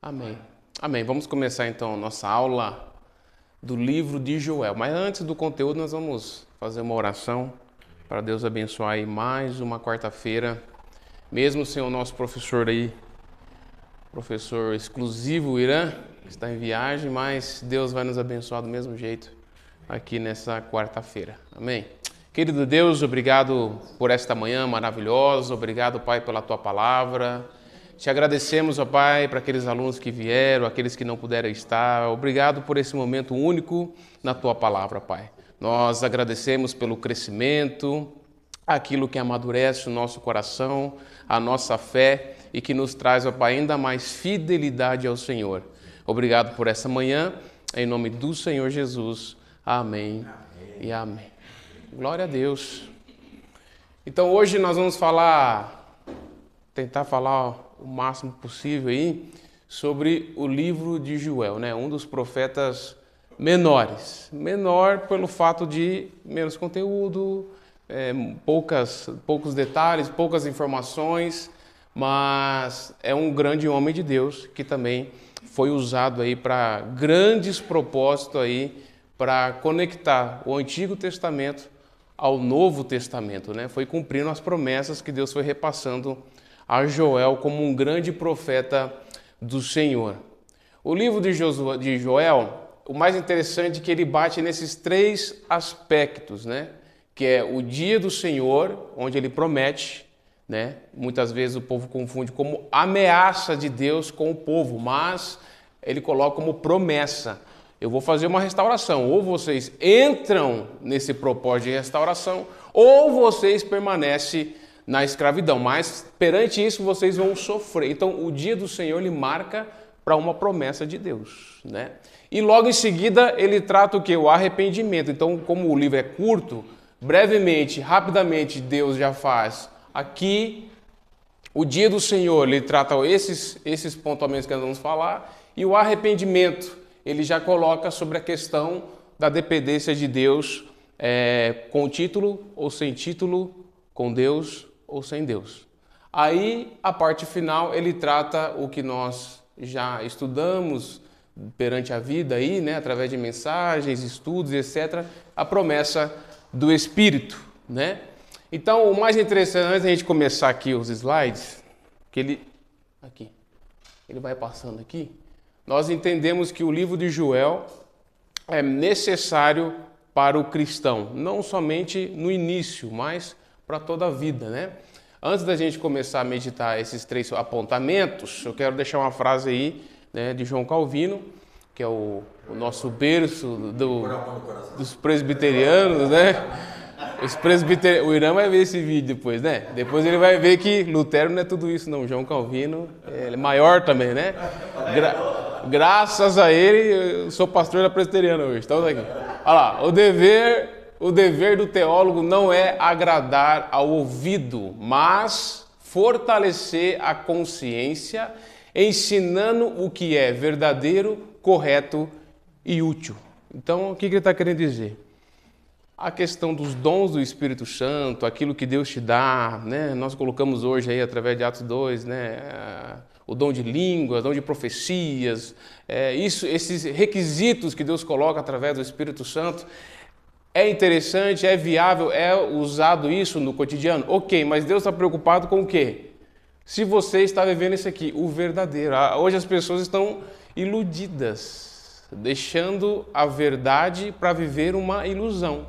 Amém. Amém. Vamos começar então nossa aula do livro de Joel. Mas antes do conteúdo, nós vamos fazer uma oração para Deus abençoar aí mais uma quarta-feira, mesmo sem o nosso professor aí, professor exclusivo Irã, que está em viagem, mas Deus vai nos abençoar do mesmo jeito aqui nessa quarta-feira. Amém. Querido Deus, obrigado por esta manhã maravilhosa, obrigado, Pai, pela Tua palavra. Te agradecemos, ó Pai, para aqueles alunos que vieram, aqueles que não puderam estar. Obrigado por esse momento único na Tua palavra, Pai. Nós agradecemos pelo crescimento, aquilo que amadurece o nosso coração, a nossa fé e que nos traz, ó Pai, ainda mais fidelidade ao Senhor. Obrigado por essa manhã, em nome do Senhor Jesus. Amém e amém. Glória a Deus. Então hoje nós vamos tentar falar o máximo possível aí sobre o livro de Joel, né? Um dos profetas menores. Menor pelo fato de menos conteúdo, poucos detalhes, poucas informações, mas é um grande homem de Deus que também foi usado aí para grandes propósitos aí para conectar o Antigo Testamento ao Novo Testamento, né? Foi cumprindo as promessas que Deus foi repassando a Joel como um grande profeta do Senhor. O livro de Joel, o mais interessante é que ele bate nesses três aspectos, né? Que é o dia do Senhor, onde ele promete, né? Muitas vezes o povo confunde como ameaça de Deus com o povo, mas ele coloca como promessa. Eu vou fazer uma restauração, ou vocês entram nesse propósito de restauração, ou vocês permanecem na escravidão, mas perante isso vocês vão sofrer. Então o dia do Senhor ele marca para uma promessa de Deus, né? E logo em seguida ele trata o que? O arrependimento. Então, como o livro é curto, brevemente, rapidamente Deus já faz aqui o dia do Senhor, ele trata esses pontuamentos que nós vamos falar, e o arrependimento ele já coloca sobre a questão da dependência de Deus, com título ou sem título, com Deus ou sem Deus. Aí, a parte final, ele trata o que nós já estudamos perante a vida aí, né, através de mensagens, estudos, etc., a promessa do Espírito, né? Então, o mais interessante, antes da gente começar aqui os slides, que ele vai passando aqui, nós entendemos que o livro de Joel é necessário para o cristão, não somente no início, mas para toda a vida, né? Antes da gente começar a meditar esses três apontamentos, eu quero deixar uma frase aí, né, de João Calvino, que é o nosso berço dos presbiterianos, né? O Irã vai ver esse vídeo depois, né? Depois ele vai ver que Lutero não é tudo isso, não. João Calvino é maior também, né? Graças a ele, eu sou pastor da presbiteriana hoje. Estamos aqui. Olha lá, o dever do teólogo não é agradar ao ouvido, mas fortalecer a consciência, ensinando o que é verdadeiro, correto e útil. Então, o que ele está querendo dizer? A questão dos dons do Espírito Santo, aquilo que Deus te dá, né? Nós colocamos hoje aí, através de Atos 2, né? O dom de línguas, dom de profecias, esses requisitos que Deus coloca através do Espírito Santo. É interessante, é viável, é usado isso no cotidiano? Ok, mas Deus está preocupado com o quê? Se você está vivendo isso aqui, o verdadeiro. Hoje as pessoas estão iludidas, deixando a verdade para viver uma ilusão,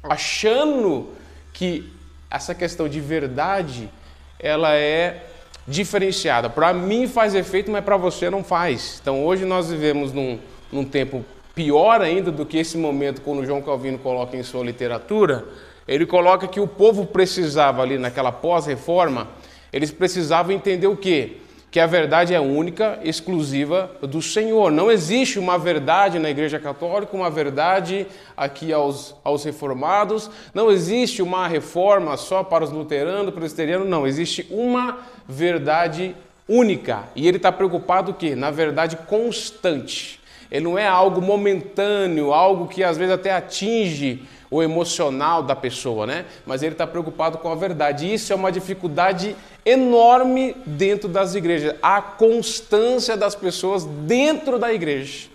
achando que essa questão de verdade, ela é diferenciada. Para mim faz efeito, mas para você não faz. Então hoje nós vivemos num tempo pior ainda do que esse momento, quando João Calvino coloca em sua literatura, ele coloca que o povo precisava ali naquela pós-reforma, eles precisavam entender o quê? Que a verdade é única, exclusiva do Senhor. Não existe uma verdade na Igreja Católica, uma verdade aqui aos reformados, não existe uma reforma só para os luteranos, presbiterianos, não, existe uma verdade única. E ele está preocupado o quê? Na verdade constante. Ele não é algo momentâneo, algo que às vezes até atinge o emocional da pessoa, né? Mas ele está preocupado com a verdade. E isso é uma dificuldade enorme dentro das igrejas. A constância das pessoas dentro da igreja.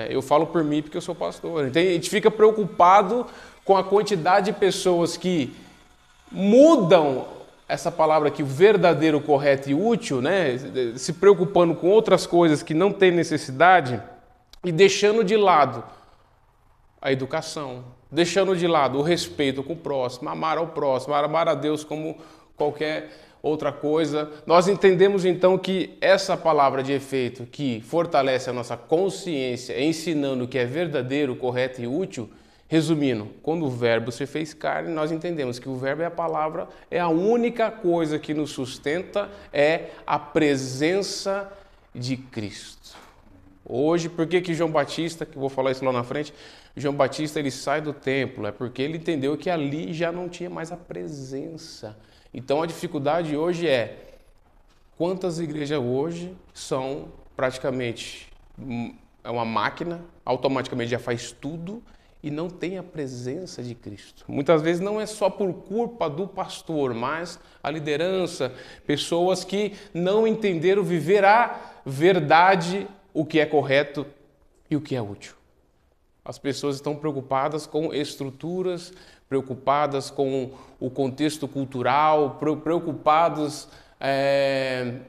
Eu falo por mim porque eu sou pastor. Então, a gente fica preocupado com a quantidade de pessoas que mudam essa palavra aqui, o verdadeiro, correto e útil, né? Se preocupando com outras coisas que não tem necessidade e deixando de lado a educação, deixando de lado o respeito com o próximo, amar ao próximo, amar a Deus como qualquer outra coisa. Nós entendemos então que essa palavra de efeito que fortalece a nossa consciência, ensinando o que é verdadeiro, correto e útil, resumindo, quando o verbo se fez carne, nós entendemos que o verbo é a palavra, é a única coisa que nos sustenta, é a presença de Cristo. Hoje, por que João Batista, que eu vou falar isso lá na frente, João Batista ele sai do templo, é porque ele entendeu que ali já não tinha mais a presença. Então a dificuldade hoje é, quantas igrejas hoje são praticamente uma máquina, automaticamente já faz tudo e não tem a presença de Cristo. Muitas vezes não é só por culpa do pastor, mas a liderança, pessoas que não entenderam viver a verdade, o que é correto e o que é útil. As pessoas estão preocupadas com estruturas, preocupadas com o contexto cultural, preocupados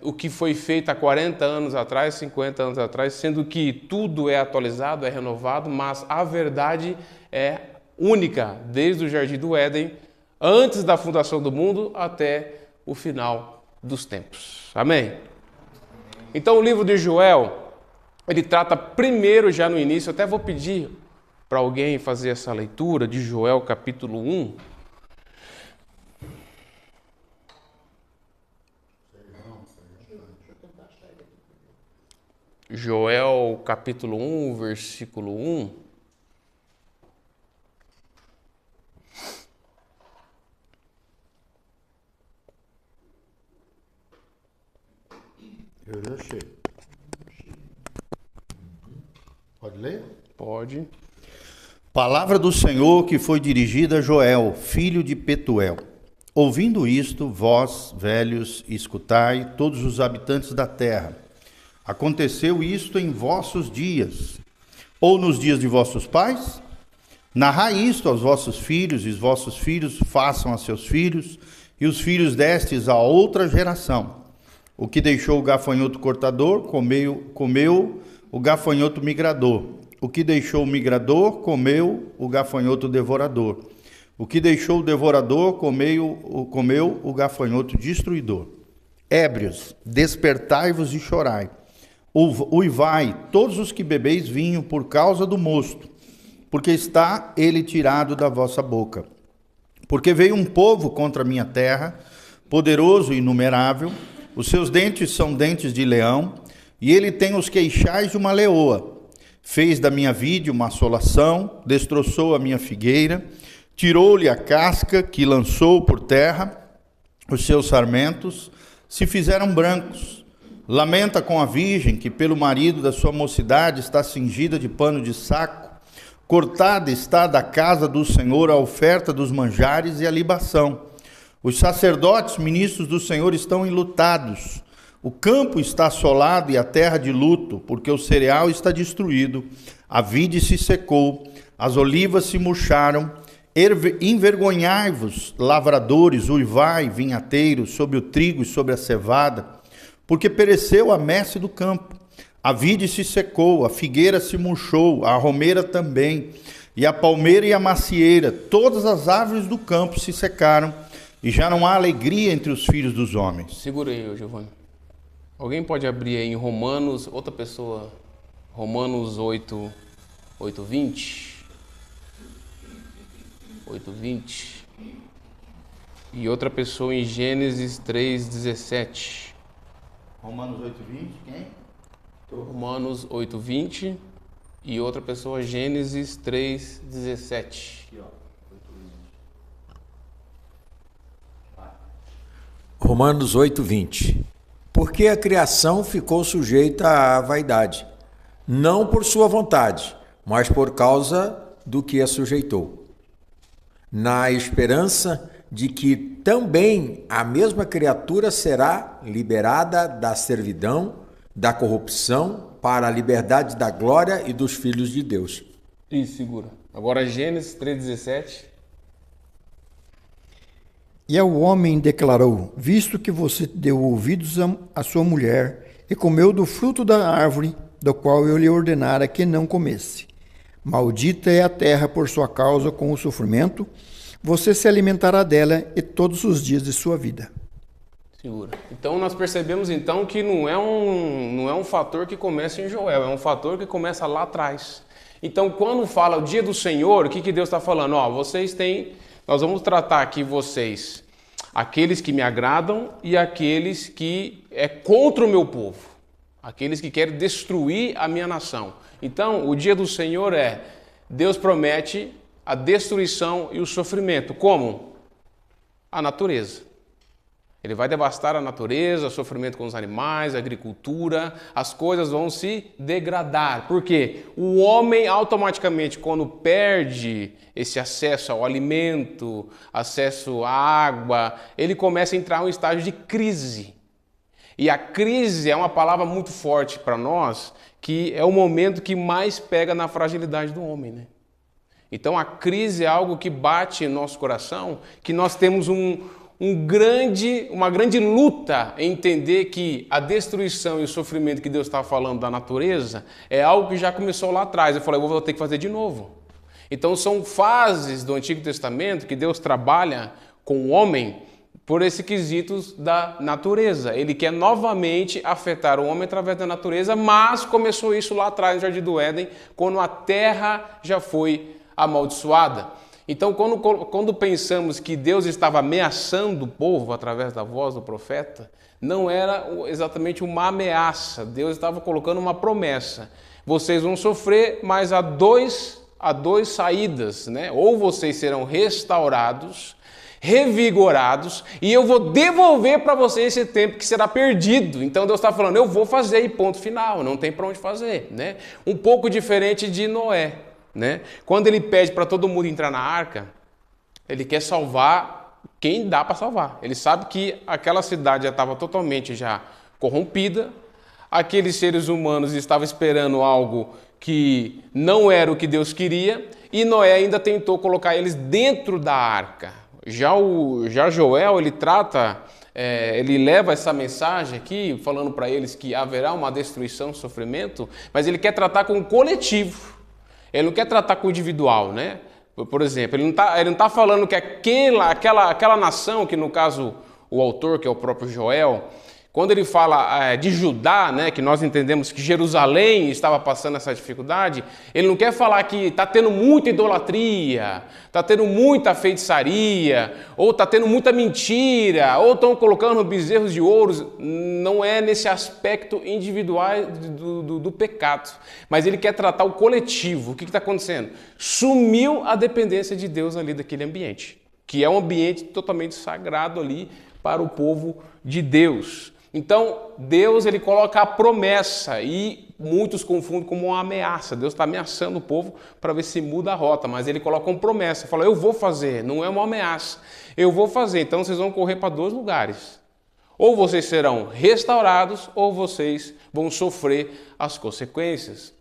o que foi feito há 40 anos atrás, 50 anos atrás, sendo que tudo é atualizado, é renovado, mas a verdade é única, desde o Jardim do Éden, antes da fundação do mundo até o final dos tempos. Amém? Então o livro de Joel, ele trata primeiro, já no início, até vou pedir para alguém fazer essa leitura de Joel capítulo 1. Joel capítulo 1, versículo 1. Eu já achei. Pode ler? Pode. Palavra do Senhor que foi dirigida a Joel, filho de Petuel. Ouvindo isto, vós, velhos, escutai, todos os habitantes da terra. Aconteceu isto em vossos dias, ou nos dias de vossos pais? Narrai isto aos vossos filhos, e os vossos filhos façam a seus filhos, e os filhos destes a outra geração. O que deixou o gafanhoto cortador, comeu o gafanhoto migrador. O que deixou o migrador, comeu o gafanhoto devorador. O que deixou o devorador, comeu o gafanhoto destruidor. Ébrios, despertai-vos e chorai. Uivai, todos os que bebeis vinho, por causa do mosto, porque está ele tirado da vossa boca. Porque veio um povo contra a minha terra, poderoso e inumerável, os seus dentes são dentes de leão, e ele tem os queixais de uma leoa. Fez da minha vide uma assolação, destroçou a minha figueira, tirou-lhe a casca que lançou por terra, os seus sarmentos se fizeram brancos. Lamenta com a virgem que pelo marido da sua mocidade está cingida de pano de saco, cortada está da casa do Senhor a oferta dos manjares e a libação. Os sacerdotes, ministros do Senhor, estão enlutados. O campo está assolado e a terra de luto, porque o cereal está destruído, a vide se secou, as olivas se murcharam. Envergonhai-vos, lavradores, uivai, vinhateiros, sobre o trigo e sobre a cevada, porque pereceu a messe do campo. A vide se secou, a figueira se murchou, a romeira também, e a palmeira e a macieira, todas as árvores do campo se secaram, e já não há alegria entre os filhos dos homens. Segura aí, Giovanni. Alguém pode abrir aí em Romanos, outra pessoa, Romanos 8, 20. 8:20. E outra pessoa em Gênesis 3:17. Romanos 8:20, quem? Romanos 8:20 e outra pessoa Gênesis 3:17. Aqui, ó. Romanos 8:20. Porque a criação ficou sujeita à vaidade, não por sua vontade, mas por causa do que a sujeitou, na esperança de que também a mesma criatura será liberada da servidão, da corrupção, para a liberdade da glória e dos filhos de Deus. Isso, segura. Agora Gênesis 3,17. E ao homem declarou: visto que você deu ouvidos à sua mulher e comeu do fruto da árvore, do qual eu lhe ordenara que não comesse, maldita é a terra por sua causa com o sofrimento, você se alimentará dela e todos os dias de sua vida. Segura. Então nós percebemos então que não é um fator que começa em Joel, é um fator que começa lá atrás. Então quando fala o dia do Senhor, o que Deus está falando? Nós vamos tratar aqui vocês, aqueles que me agradam e aqueles que é contra o meu povo, aqueles que querem destruir a minha nação. Então o dia do Senhor Deus promete a destruição e o sofrimento. Como? A natureza. Ele vai devastar a natureza, o sofrimento com os animais, a agricultura, as coisas vão se degradar. Por quê? O homem automaticamente, quando perde esse acesso ao alimento, acesso à água, ele começa a entrar em um estágio de crise. E a crise é uma palavra muito forte para nós, que é o momento que mais pega na fragilidade do homem, né? Então a crise é algo que bate em nosso coração, que nós temos uma grande luta em entender que a destruição e o sofrimento que Deus está falando da natureza é algo que já começou lá atrás. Eu falei, eu vou ter que fazer de novo. Então são fases do Antigo Testamento que Deus trabalha com o homem por esses quesitos da natureza. Ele quer novamente afetar o homem através da natureza, mas começou isso lá atrás no Jardim do Éden, quando a terra já foi amaldiçoada. Então, quando pensamos que Deus estava ameaçando o povo através da voz do profeta, não era exatamente uma ameaça. Deus estava colocando uma promessa. Vocês vão sofrer, mas há dois saídas, né? Ou vocês serão restaurados, revigorados, e eu vou devolver para vocês esse tempo que será perdido. Então Deus está falando, eu vou fazer e ponto final, não tem para onde fazer, né? Um pouco diferente de Noé. Né? Quando ele pede para todo mundo entrar na arca, ele quer salvar quem dá para salvar. Ele sabe que aquela cidade já estava totalmente já corrompida, aqueles seres humanos estavam esperando algo que não era o que Deus queria, e Noé ainda tentou colocar eles dentro da arca. Já Joel, ele leva essa mensagem aqui, falando para eles que haverá uma destruição, sofrimento, mas ele quer tratar com o coletivo. Ele não quer tratar com o individual, né? Por exemplo, ele não tá falando que aquela nação, que no caso o autor, que é o próprio Joel, quando ele fala de Judá, né, que nós entendemos que Jerusalém estava passando essa dificuldade, ele não quer falar que está tendo muita idolatria, está tendo muita feitiçaria, ou está tendo muita mentira, ou estão colocando bezerros de ouro. Não é nesse aspecto individual do pecado, mas ele quer tratar o coletivo. O que está acontecendo? Sumiu a dependência de Deus ali daquele ambiente, que é um ambiente totalmente sagrado ali para o povo de Deus. Então, Deus ele coloca a promessa e muitos confundem como uma ameaça. Deus está ameaçando o povo para ver se muda a rota, mas ele coloca uma promessa. Fala, eu vou fazer, não é uma ameaça. Eu vou fazer, então vocês vão correr para dois lugares. Ou vocês serão restaurados, ou vocês vão sofrer as consequências.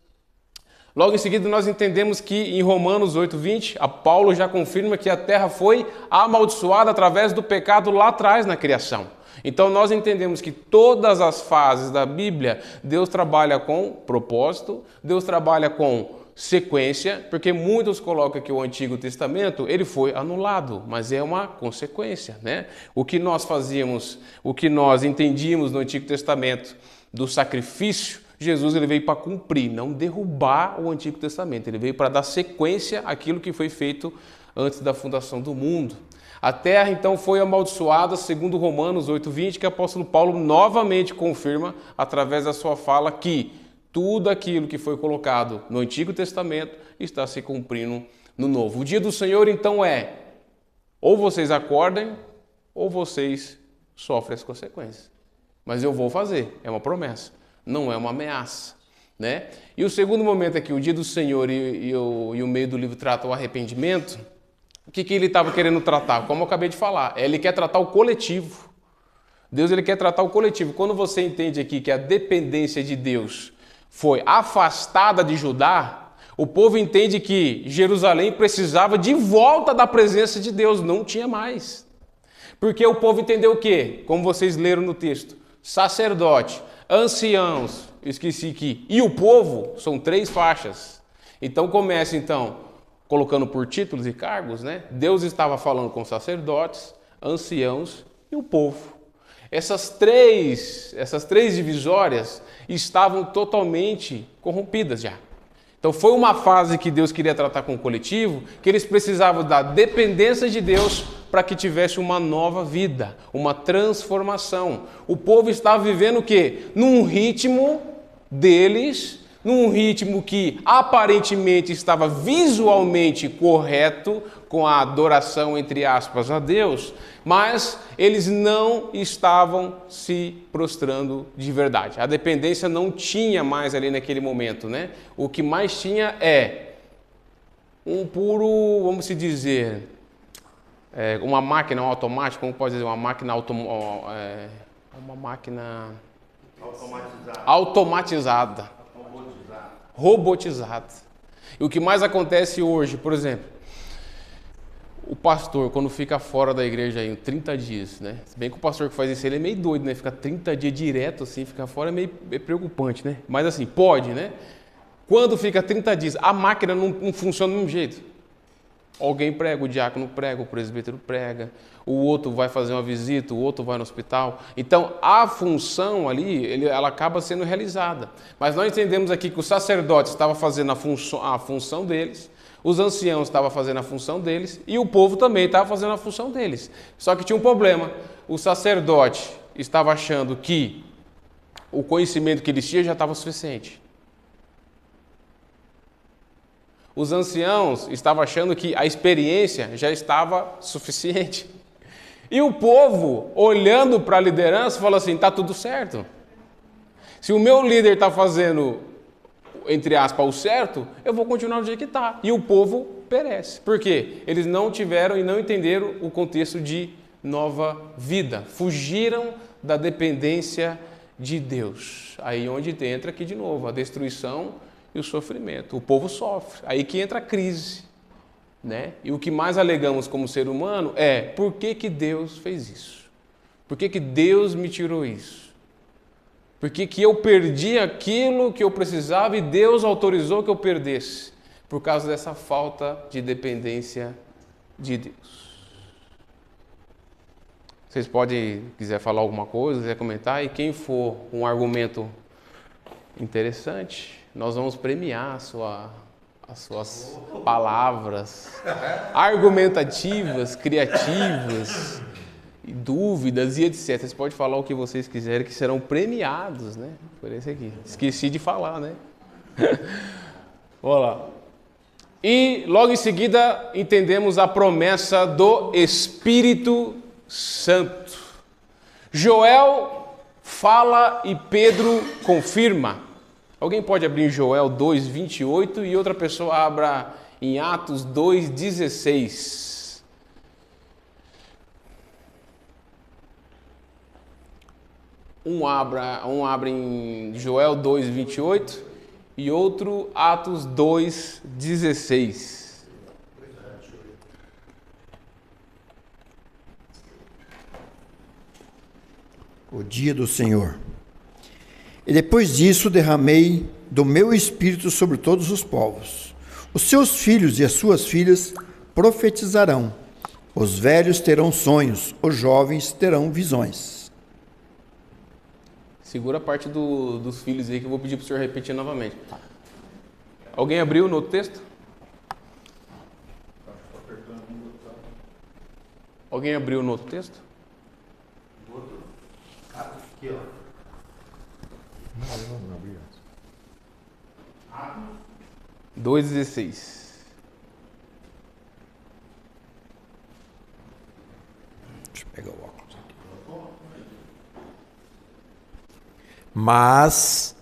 Logo em seguida, nós entendemos que em Romanos 8:20, a Paulo já confirma que a terra foi amaldiçoada através do pecado lá atrás na criação. Então nós entendemos que todas as fases da Bíblia, Deus trabalha com propósito, Deus trabalha com sequência, porque muitos colocam que o Antigo Testamento ele foi anulado, mas é uma consequência, né? O que nós fazíamos, o que nós entendíamos no Antigo Testamento do sacrifício, Jesus ele veio para cumprir, não derrubar o Antigo Testamento, ele veio para dar sequência àquilo que foi feito antes da fundação do mundo. A terra então foi amaldiçoada, segundo Romanos 8:20, que o apóstolo Paulo novamente confirma através da sua fala que tudo aquilo que foi colocado no Antigo Testamento está se cumprindo no Novo. O dia do Senhor então ou vocês acordem ou vocês sofrem as consequências. Mas eu vou fazer, é uma promessa, não é uma ameaça. né? E o segundo momento aqui, o dia do Senhor e o meio do livro trata o arrependimento. O que ele estava querendo tratar? Como eu acabei de falar, ele quer tratar o coletivo. Deus ele quer tratar o coletivo. Quando você entende aqui que a dependência de Deus foi afastada de Judá, o povo entende que Jerusalém precisava de volta da presença de Deus, não tinha mais. Porque o povo entendeu o quê? Como vocês leram no texto, sacerdote, anciãos, esqueci aqui, e o povo são 3 faixas. Então começa colocando por títulos e cargos, né? Deus estava falando com sacerdotes, anciãos e o povo. Essas três divisórias estavam totalmente corrompidas já. Então foi uma fase que Deus queria tratar com o coletivo, que eles precisavam da dependência de Deus para que tivesse uma nova vida, uma transformação. O povo estava vivendo o quê? Num ritmo deles, num ritmo que aparentemente estava visualmente correto, com a adoração, entre aspas, a Deus, mas eles não estavam se prostrando de verdade. A dependência não tinha mais ali naquele momento, né? O que mais tinha é um puro, vamos se dizer, uma máquina automática, como pode dizer, uma máquina automatizada. Robotizada. E o que mais acontece hoje, por exemplo, o pastor, quando fica fora da igreja em 30 dias, né? Se bem que o pastor que faz isso, ele é meio doido, né? Ficar 30 dias direto assim, ficar fora é meio preocupante, né? Mas assim, pode, né? Quando fica 30 dias, a máquina não funciona do mesmo jeito. Alguém prega, o diácono prega, o presbítero prega, o outro vai fazer uma visita, o outro vai no hospital. Então, a função ali, ela acaba sendo realizada. Mas nós entendemos aqui que os sacerdotes estavam fazendo a função deles, os anciãos estavam fazendo a função deles e o povo também estava fazendo a função deles. Só que tinha um problema. O sacerdote estava achando que o conhecimento que eles tinham já estava suficiente. Os anciãos estavam achando que a experiência já estava suficiente. E o povo, olhando para a liderança, falou assim, está tudo certo. Se o meu líder está fazendo, entre aspas, o certo, eu vou continuar do jeito que está. E o povo perece. Por quê? Eles não tiveram e não entenderam o contexto de nova vida. Fugiram da dependência de Deus. Aí onde entra aqui de novo a destruição e o sofrimento. O povo sofre. Aí que entra a crise, né? E o que mais alegamos como ser humano é: por que Deus fez isso? Por que Deus me tirou isso? Por que eu perdi aquilo que eu precisava e Deus autorizou que eu perdesse? Por causa dessa falta de dependência de Deus. Vocês podem, quiser falar alguma coisa, quiser comentar, e quem for um argumento interessante, nós vamos premiar as suas palavras argumentativas, criativas, dúvidas e etc. Vocês podem falar o que vocês quiserem, que serão premiados, né? Por esse aqui. Esqueci de falar, né? Olha lá. E logo em seguida entendemos a promessa do Espírito Santo. Joel fala e Pedro confirma. Alguém pode abrir em Joel 2:28 e outra pessoa abra em Atos 2:16. Um abre em Joel 2:28 e outro Atos 2:16. O dia do Senhor. E depois disso derramei do meu espírito sobre todos os povos. Os seus filhos e as suas filhas profetizarão. Os velhos terão sonhos, os jovens terão visões. Segura a parte dos filhos aí que eu vou pedir para o senhor repetir novamente. Alguém abriu no outro texto? Alguém abriu no outro texto? Aqui, ó. 2:16. Deixa eu pegar o óculos aqui. Mas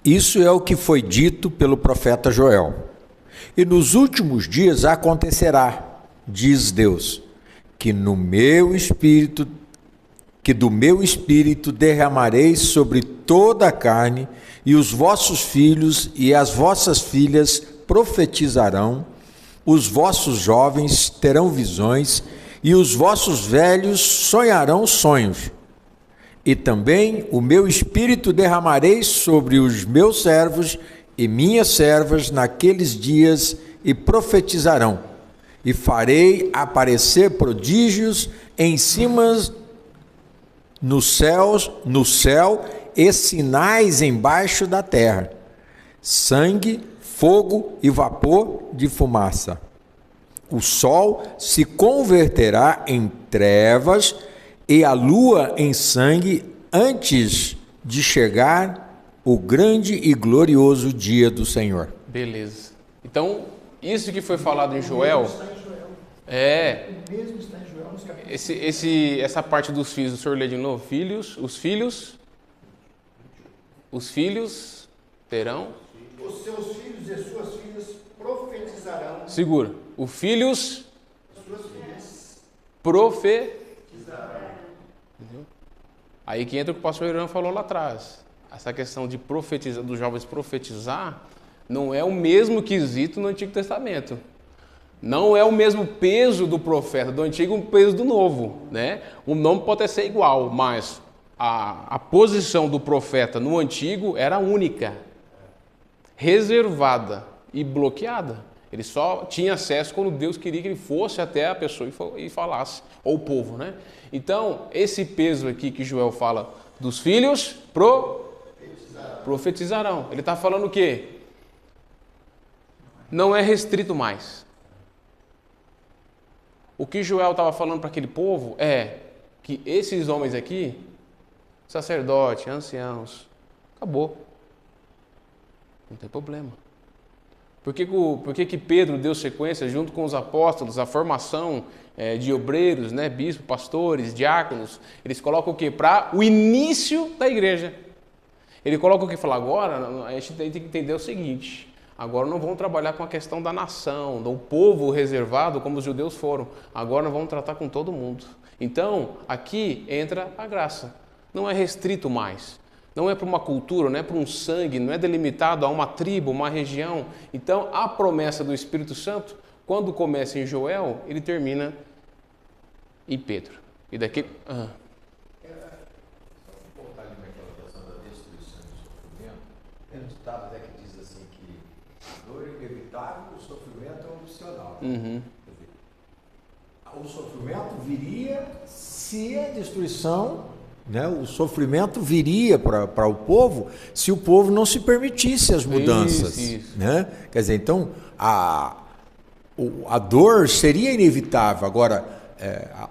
Isso é o que foi dito pelo profeta Joel. E nos últimos dias acontecerá, diz Deus, que do meu espírito derramarei sobre toda a carne, e os vossos filhos e as vossas filhas profetizarão, os vossos jovens terão visões, e os vossos velhos sonharão sonhos. E também o meu espírito derramarei sobre os meus servos e minhas servas naqueles dias, e profetizarão. E farei aparecer prodígios em cima no céu e sinais embaixo da terra: sangue, fogo e vapor de fumaça. O sol se converterá em trevas e a lua em sangue, antes de chegar o grande e glorioso dia do Senhor. Beleza. Então, isso que foi falado em Joel, essa parte dos filhos, o senhor lê de novo? Os filhos terão... Os seus filhos e suas filhas profetizarão. Segura. Os filhos... Suas filhas profetizarão. Entendeu? Aí que entra o que o pastor Irã falou lá atrás. Essa questão de profetizar, dos jovens profetizar, não é o mesmo quesito no Antigo Testamento. Não é o mesmo peso do profeta do Antigo e o peso do Novo, né? O nome pode até ser igual, mas a posição do profeta no Antigo era única, reservada e bloqueada. Ele só tinha acesso quando Deus queria que ele fosse até a pessoa e falasse, ou o povo, né? Então, esse peso aqui que Joel fala dos filhos profetizarão. Ele está falando o quê? Não é restrito mais. O que Joel estava falando para aquele povo é que esses homens aqui, sacerdote, anciãos, acabou. Não tem problema. Por que Pedro deu sequência junto com os apóstolos, a formação de obreiros, né, bispos, pastores, diáconos? Eles colocam o quê? Para o início da igreja. Ele coloca o que? Fala, agora a gente tem que entender o seguinte: agora não vamos trabalhar com a questão da nação, do povo reservado, como os judeus foram. Agora nós vamos tratar com todo mundo. Então, aqui entra a graça. Não é restrito mais. Não é para uma cultura, não é para um sangue, não é delimitado a uma tribo, uma região. Então, a promessa do Espírito Santo, quando começa em Joel, ele termina em Pedro. E daqui... Tem um ditado até que diz assim que a dor é inevitável, o sofrimento é opcional. Uhum. O sofrimento viria se a destruição, né, o sofrimento viria para o povo se o povo não se permitisse as mudanças. Isso. Né? Quer dizer, então a dor seria inevitável. Agora,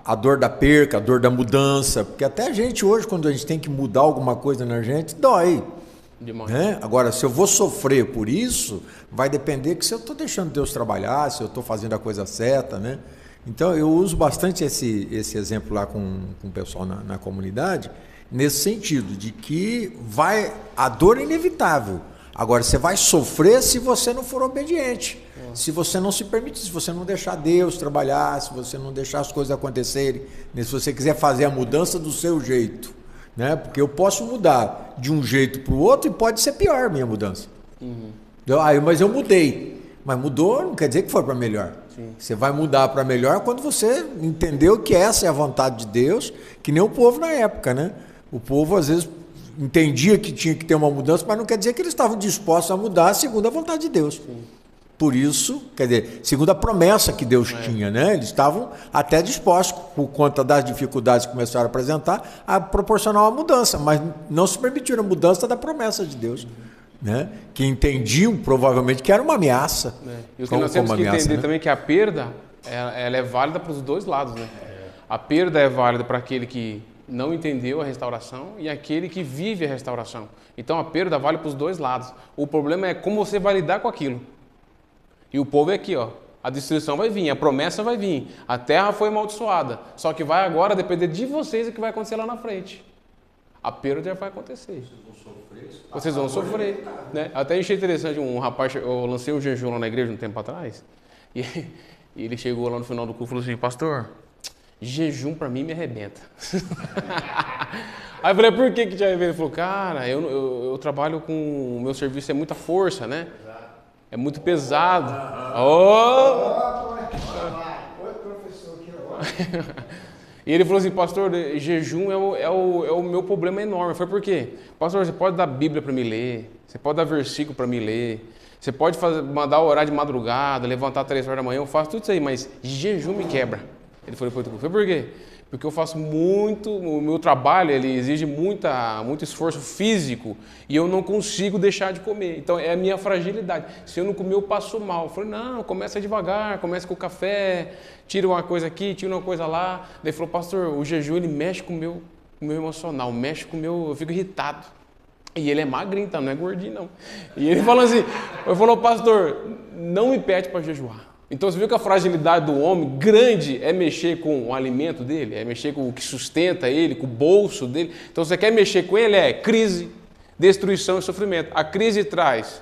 a dor da perca, a dor da mudança, porque até a gente hoje, quando a gente tem que mudar alguma coisa na gente, dói. Né? Agora, se eu vou sofrer por isso, vai depender que se eu estou deixando Deus trabalhar, se eu estou fazendo a coisa certa, né? Então, eu uso bastante esse exemplo lá com o pessoal na comunidade, nesse sentido, de que a dor é inevitável. Agora, você vai sofrer se você não for obediente, se você não se permitir, se você não deixar Deus trabalhar, se você não deixar as coisas acontecerem, né? Se você quiser fazer a mudança do seu jeito. Né? Porque eu posso mudar de um jeito para o outro e pode ser pior a minha mudança. Uhum. Mas eu mudei. Mas mudou não quer dizer que foi para melhor. Sim. Você vai mudar para melhor quando você entendeu que essa é a vontade de Deus, que nem o povo na época, né? O povo às vezes entendia que tinha que ter uma mudança, mas não quer dizer que eles estavam dispostos a mudar segundo a vontade de Deus. Sim. Por isso, quer dizer, segundo a promessa que Deus tinha, né? Eles estavam até dispostos, por conta das dificuldades que começaram a apresentar, a proporcionar uma mudança, mas não se permitiram a mudança da promessa de Deus, né? Que entendiam, provavelmente, que era uma ameaça. E o que nós temos que entender também é que a perda, ela é válida para os dois lados, né? A perda é válida para aquele que não entendeu a restauração e aquele que vive a restauração. Então, a perda vale para os dois lados. O problema é como você vai lidar com aquilo. E o povo é aqui, ó. A destruição vai vir, a promessa vai vir. A terra foi amaldiçoada. Só que vai agora depender de vocês o que vai acontecer lá na frente. a perda já vai acontecer. Vocês vão sofrer, né? Até achei interessante, um rapaz, eu lancei um jejum lá na igreja um tempo atrás, e ele chegou lá no final do culto e falou assim, pastor, jejum para mim me arrebenta. Aí eu falei, por que te arrebenta? Ele falou, cara, eu trabalho com, o meu serviço é muita força, né? É muito pesado. E ele falou assim, pastor, jejum é o meu problema enorme. Foi por quê? Pastor, você pode dar Bíblia para me ler, você pode dar versículo para me ler, você pode mandar orar de madrugada, levantar 3 horas da manhã, eu faço tudo isso aí, mas jejum me quebra. Ele falou, foi por quê? Porque eu faço muito, o meu trabalho ele exige muito esforço físico e eu não consigo deixar de comer. Então é a minha fragilidade. Se eu não comer, eu passo mal. Eu falei, não, começa devagar, começa com o café, tira uma coisa aqui, tira uma coisa lá. Daí ele falou, pastor, o jejum ele mexe com o meu emocional, mexe com o meu, eu fico irritado. E ele é magrinho, tá? Não é gordinho, não. E ele falou assim, eu falou, pastor, não me pede para jejuar. Então você viu que a fragilidade do homem grande é mexer com o alimento dele, é mexer com o que sustenta ele, com o bolso dele. Então você quer mexer com ele, é crise, destruição e sofrimento. A crise traz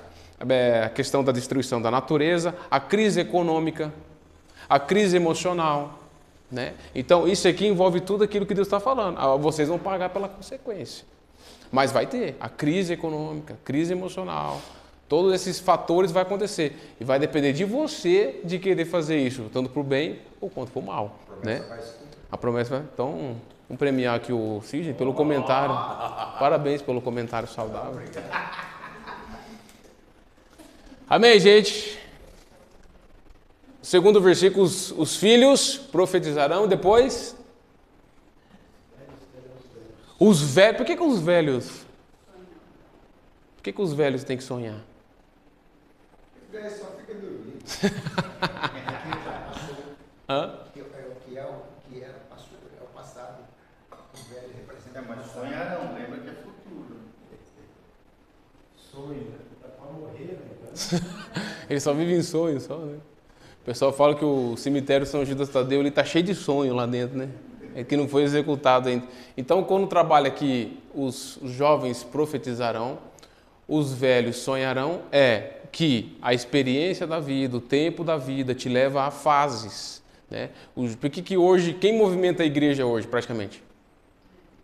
a questão da destruição da natureza, a crise econômica, a crise emocional, né? Então isso aqui envolve tudo aquilo que Deus está falando. Vocês vão pagar pela consequência. Mas vai ter a crise econômica, crise emocional. Todos esses fatores vão acontecer. E vai depender de você de querer fazer isso, tanto para o bem ou quanto para o mal. Né? A promessa vai. Então, vamos premiar aqui o Sidney pelo comentário. Parabéns pelo comentário saudável. Amém, gente? Segundo versículo, os filhos profetizarão depois. Os velhos. Por que os velhos? Por que os velhos têm que sonhar? Só fica dormindo. Hã? É o passado. O velho representa. Mas sonharão, lembra que é futuro. Sonho, tá para morrer, né? Ele só vive em sonho, só, né? O pessoal fala que o cemitério São Judas Tadeu ele tá cheio de sonho lá dentro, né? É que não foi executado ainda. Então, quando trabalha aqui, os jovens profetizarão, os velhos sonharão, que a experiência da vida, o tempo da vida te leva a fases. Né? Por que hoje, quem movimenta a igreja hoje, praticamente?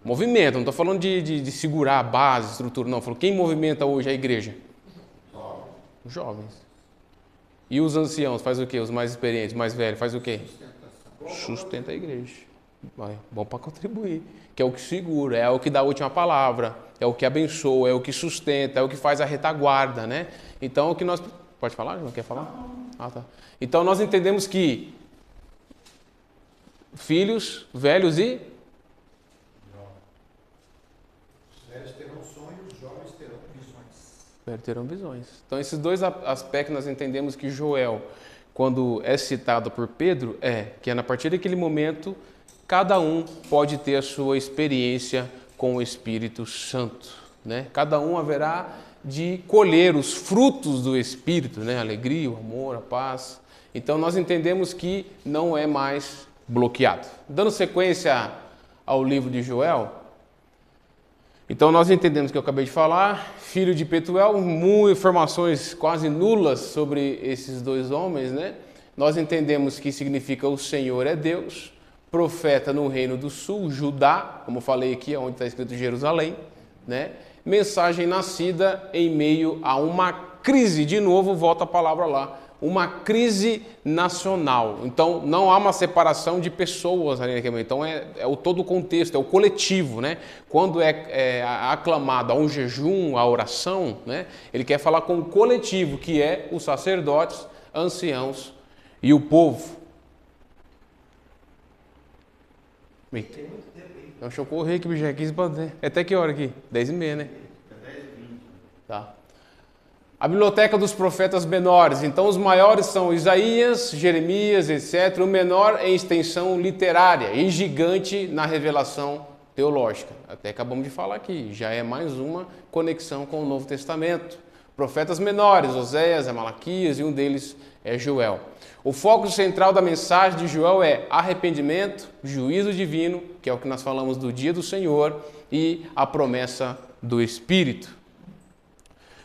Movimenta, não estou falando de segurar a base, estrutura, não. Falo, quem movimenta hoje a igreja? Os jovens. E os anciãos, faz o quê? Os mais experientes, mais velhos, faz o quê? Sustenta a igreja. Bom para contribuir, que é o que segura, é o que dá a última palavra, é o que abençoa, é o que sustenta, é o que faz a retaguarda, né? Então, o que nós... Pode falar? Não quer falar? Ah, tá. Então, nós entendemos que filhos, velhos e... Os velhos terão sonhos, os jovens terão visões. Velhos terão visões. Então, esses dois aspectos nós entendemos que Joel, quando é citado por Pedro, que a partir daquele momento... Cada um pode ter a sua experiência com o Espírito Santo, né? Cada um haverá de colher os frutos do Espírito, né? A alegria, o amor, a paz. Então nós entendemos que não é mais bloqueado. Dando sequência ao livro de Joel, então nós entendemos que eu acabei de falar, filho de Petuel, informações quase nulas sobre esses dois homens, né? Nós entendemos que significa o Senhor é Deus. Profeta no reino do sul, Judá, como falei aqui, onde está escrito Jerusalém, né? Mensagem nascida em meio a uma crise, de novo volta a palavra lá, uma crise nacional. Então não há uma separação de pessoas ali naquele momento, então é o todo o contexto, é o coletivo, né? Quando é aclamado a um jejum, a oração, né? Ele quer falar com o coletivo, que é os sacerdotes, anciãos e o povo. Eita. Então, deixa eu correr aqui, já é 15 para 10. É até que hora aqui? 10h30, né? É 10h20. Tá. A biblioteca dos profetas menores. Então, os maiores são Isaías, Jeremias, etc. O menor em extensão literária e gigante na revelação teológica. Até acabamos de falar aqui. Já é mais uma conexão com o Novo Testamento. profetas menores, Oséias, Malaquias, e um deles é Joel. O foco central da mensagem de Joel é arrependimento, juízo divino, que é o que nós falamos do dia do Senhor, e a promessa do Espírito.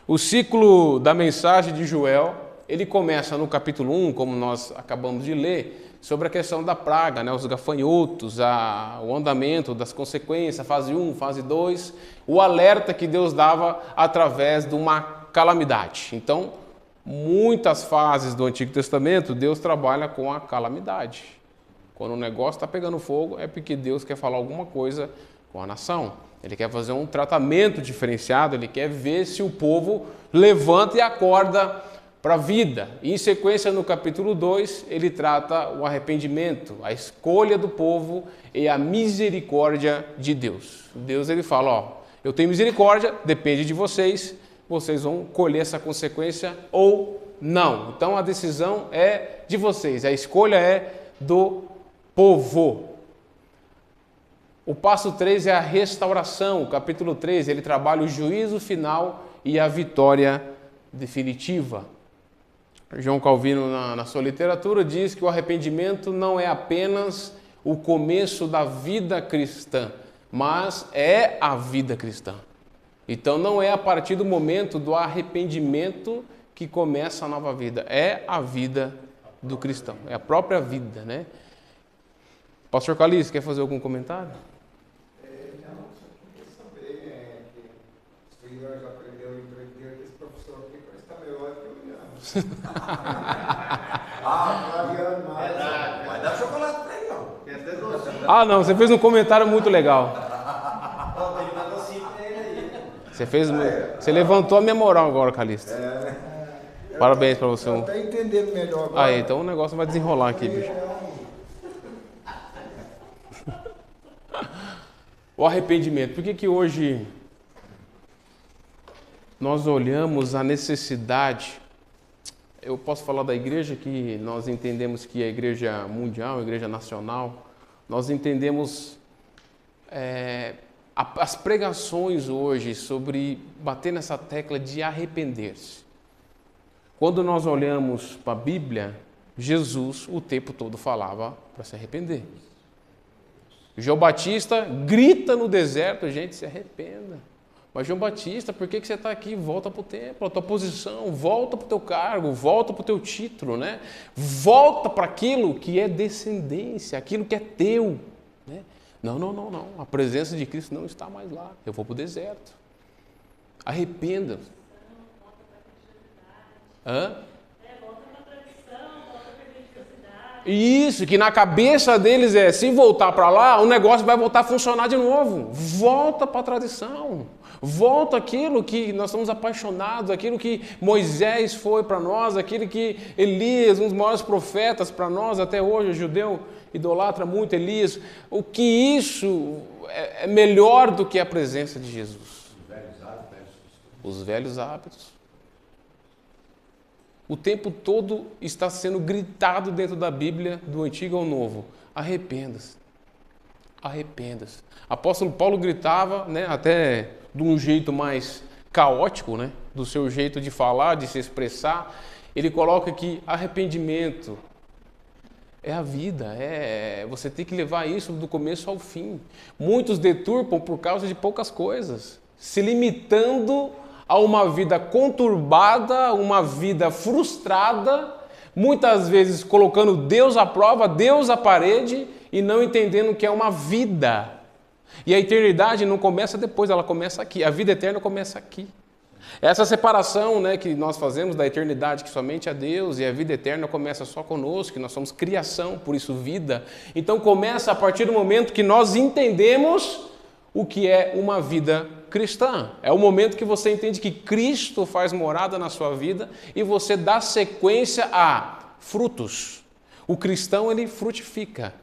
O ciclo da mensagem de Joel, ele começa no capítulo 1, como nós acabamos de ler, sobre a questão da praga, né? Os gafanhotos, o andamento das consequências, fase 1, fase 2, o alerta que Deus dava através de uma calamidade. Então, muitas fases do Antigo Testamento, Deus trabalha com a calamidade. Quando o negócio está pegando fogo, é porque Deus quer falar alguma coisa com a nação. Ele quer fazer um tratamento diferenciado, ele quer ver se o povo levanta e acorda para a vida. E em sequência, no capítulo 2, ele trata o arrependimento, a escolha do povo e a misericórdia de Deus. Deus, ele fala, ó, eu tenho misericórdia, depende de vocês, vocês vão colher essa consequência ou não. Então a decisão é de vocês, a escolha é do povo. O passo 3 é a restauração. O capítulo 3, ele trabalha o juízo final e a vitória definitiva. João Calvino, na sua literatura, diz que o arrependimento não é apenas o começo da vida cristã, mas é a vida cristã. Então não é a partir do momento do arrependimento que começa a nova vida, é a vida do cristão, é a própria vida, né? Pastor Calixto, quer fazer algum comentário? Não, só queria saber que o senhor já aprendeu a empreender com esse professor aqui, mas está melhor que o William. Vai dar chocolate para ele, não. Tem até docinho. Ah, não, você fez um comentário muito legal. Tem que dar docinho para ele aí. Você levantou a minha moral agora, Calixto. Parabéns para você. Está entendendo melhor agora. Aí, então o negócio vai desenrolar aqui, bicho. O arrependimento. Por que hoje nós olhamos a necessidade? Eu posso falar da igreja, que nós entendemos que é a igreja mundial, a igreja nacional. Nós entendemos as pregações hoje sobre bater nessa tecla de arrepender-se. Quando nós olhamos para a Bíblia, Jesus o tempo todo falava para se arrepender. João Batista grita no deserto, gente, se arrependa. Mas João Batista, por que você está aqui? Volta para o templo, a tua posição, volta para o teu cargo, volta para o teu título, né? Volta para aquilo que é descendência, aquilo que é teu, né? Não. A presença de Cristo não está mais lá. Eu vou para o deserto. Arrependa. Volta para a tradição, volta para a religiosidade. Isso, que na cabeça deles se voltar para lá, o negócio vai voltar a funcionar de novo. Volta para a tradição. Volta aquilo que nós estamos apaixonados, aquilo que Moisés foi para nós, aquilo que Elias, um dos maiores profetas para nós, até hoje o judeu idolatra muito Elias. O que isso é melhor do que a presença de Jesus? Os velhos hábitos. O tempo todo está sendo gritado dentro da Bíblia, do Antigo ao Novo. Arrependa-se. Arrependa-se. Apóstolo Paulo gritava, né, até de um jeito mais caótico, né, do seu jeito de falar, de se expressar. Ele coloca que arrependimento é a vida, você tem que levar isso do começo ao fim. Muitos deturpam por causa de poucas coisas, se limitando a uma vida conturbada, uma vida frustrada, muitas vezes colocando Deus à prova, Deus à parede e não entendendo que é uma vida. E a eternidade não começa depois, ela começa aqui. A vida eterna começa aqui. Essa separação, né, que nós fazemos da eternidade, que somente a Deus, e a vida eterna começa só conosco, que nós somos criação, por isso vida. Então começa a partir do momento que nós entendemos o que é uma vida cristã. É o momento que você entende que Cristo faz morada na sua vida e você dá sequência a frutos. O cristão, ele frutifica.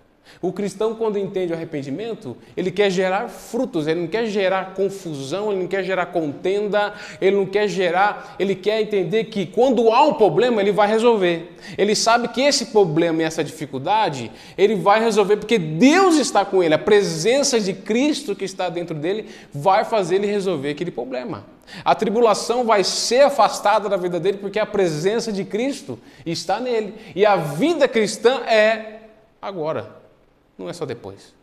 O cristão, quando entende o arrependimento, ele quer gerar frutos, ele não quer gerar confusão, ele não quer gerar contenda, ele quer entender que quando há um problema, ele vai resolver. Ele sabe que esse problema e essa dificuldade, ele vai resolver porque Deus está com ele, a presença de Cristo que está dentro dele vai fazer ele resolver aquele problema. A tribulação vai ser afastada da vida dele porque a presença de Cristo está nele. E a vida cristã é agora, não é só depois.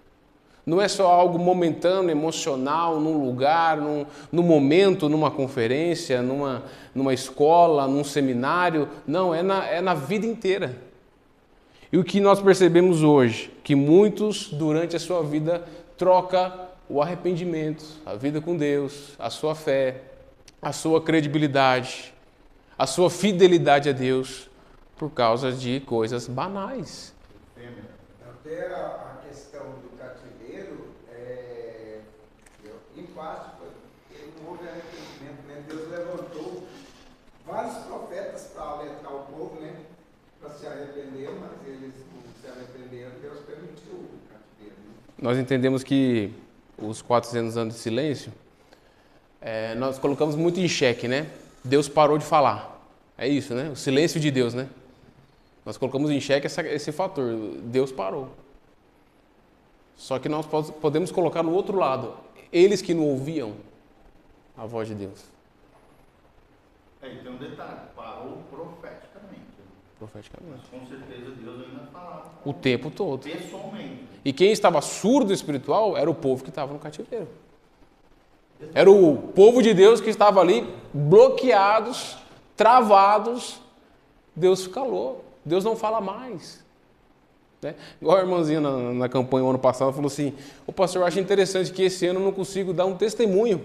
Não é só algo momentâneo, emocional, num lugar, num momento, numa conferência, numa escola, num seminário. Não, é na vida inteira. E o que nós percebemos hoje, que muitos durante a sua vida trocam o arrependimento, a vida com Deus, a sua fé, a sua credibilidade, a sua fidelidade a Deus por causa de coisas banais. Até a questão do cativeiro, em parte, não houve arrependimento, né? Deus levantou vários profetas para alertar o povo, né? Para se arrepender, mas eles não se arrependeram, Deus permitiu o cativeiro. Né? Nós entendemos que os 400 anos de silêncio, nós colocamos muito em xeque, né? Deus parou de falar. É isso, né? O silêncio de Deus, né? Nós colocamos em xeque esse fator. Deus parou. Só que nós podemos colocar no outro lado. Eles que não ouviam a voz de Deus. E tem um detalhe. Parou profeticamente. Profeticamente. Mas com certeza Deus ainda falava. O tempo todo. Pessoalmente. E quem estava surdo espiritual era o povo que estava no cativeiro. Era o povo de Deus que estava ali bloqueados, travados. Deus calou. Deus não fala mais. Né? Igual a irmãzinha na campanha o ano passado falou assim: o pastor, eu acho interessante que esse ano eu não consigo dar um testemunho.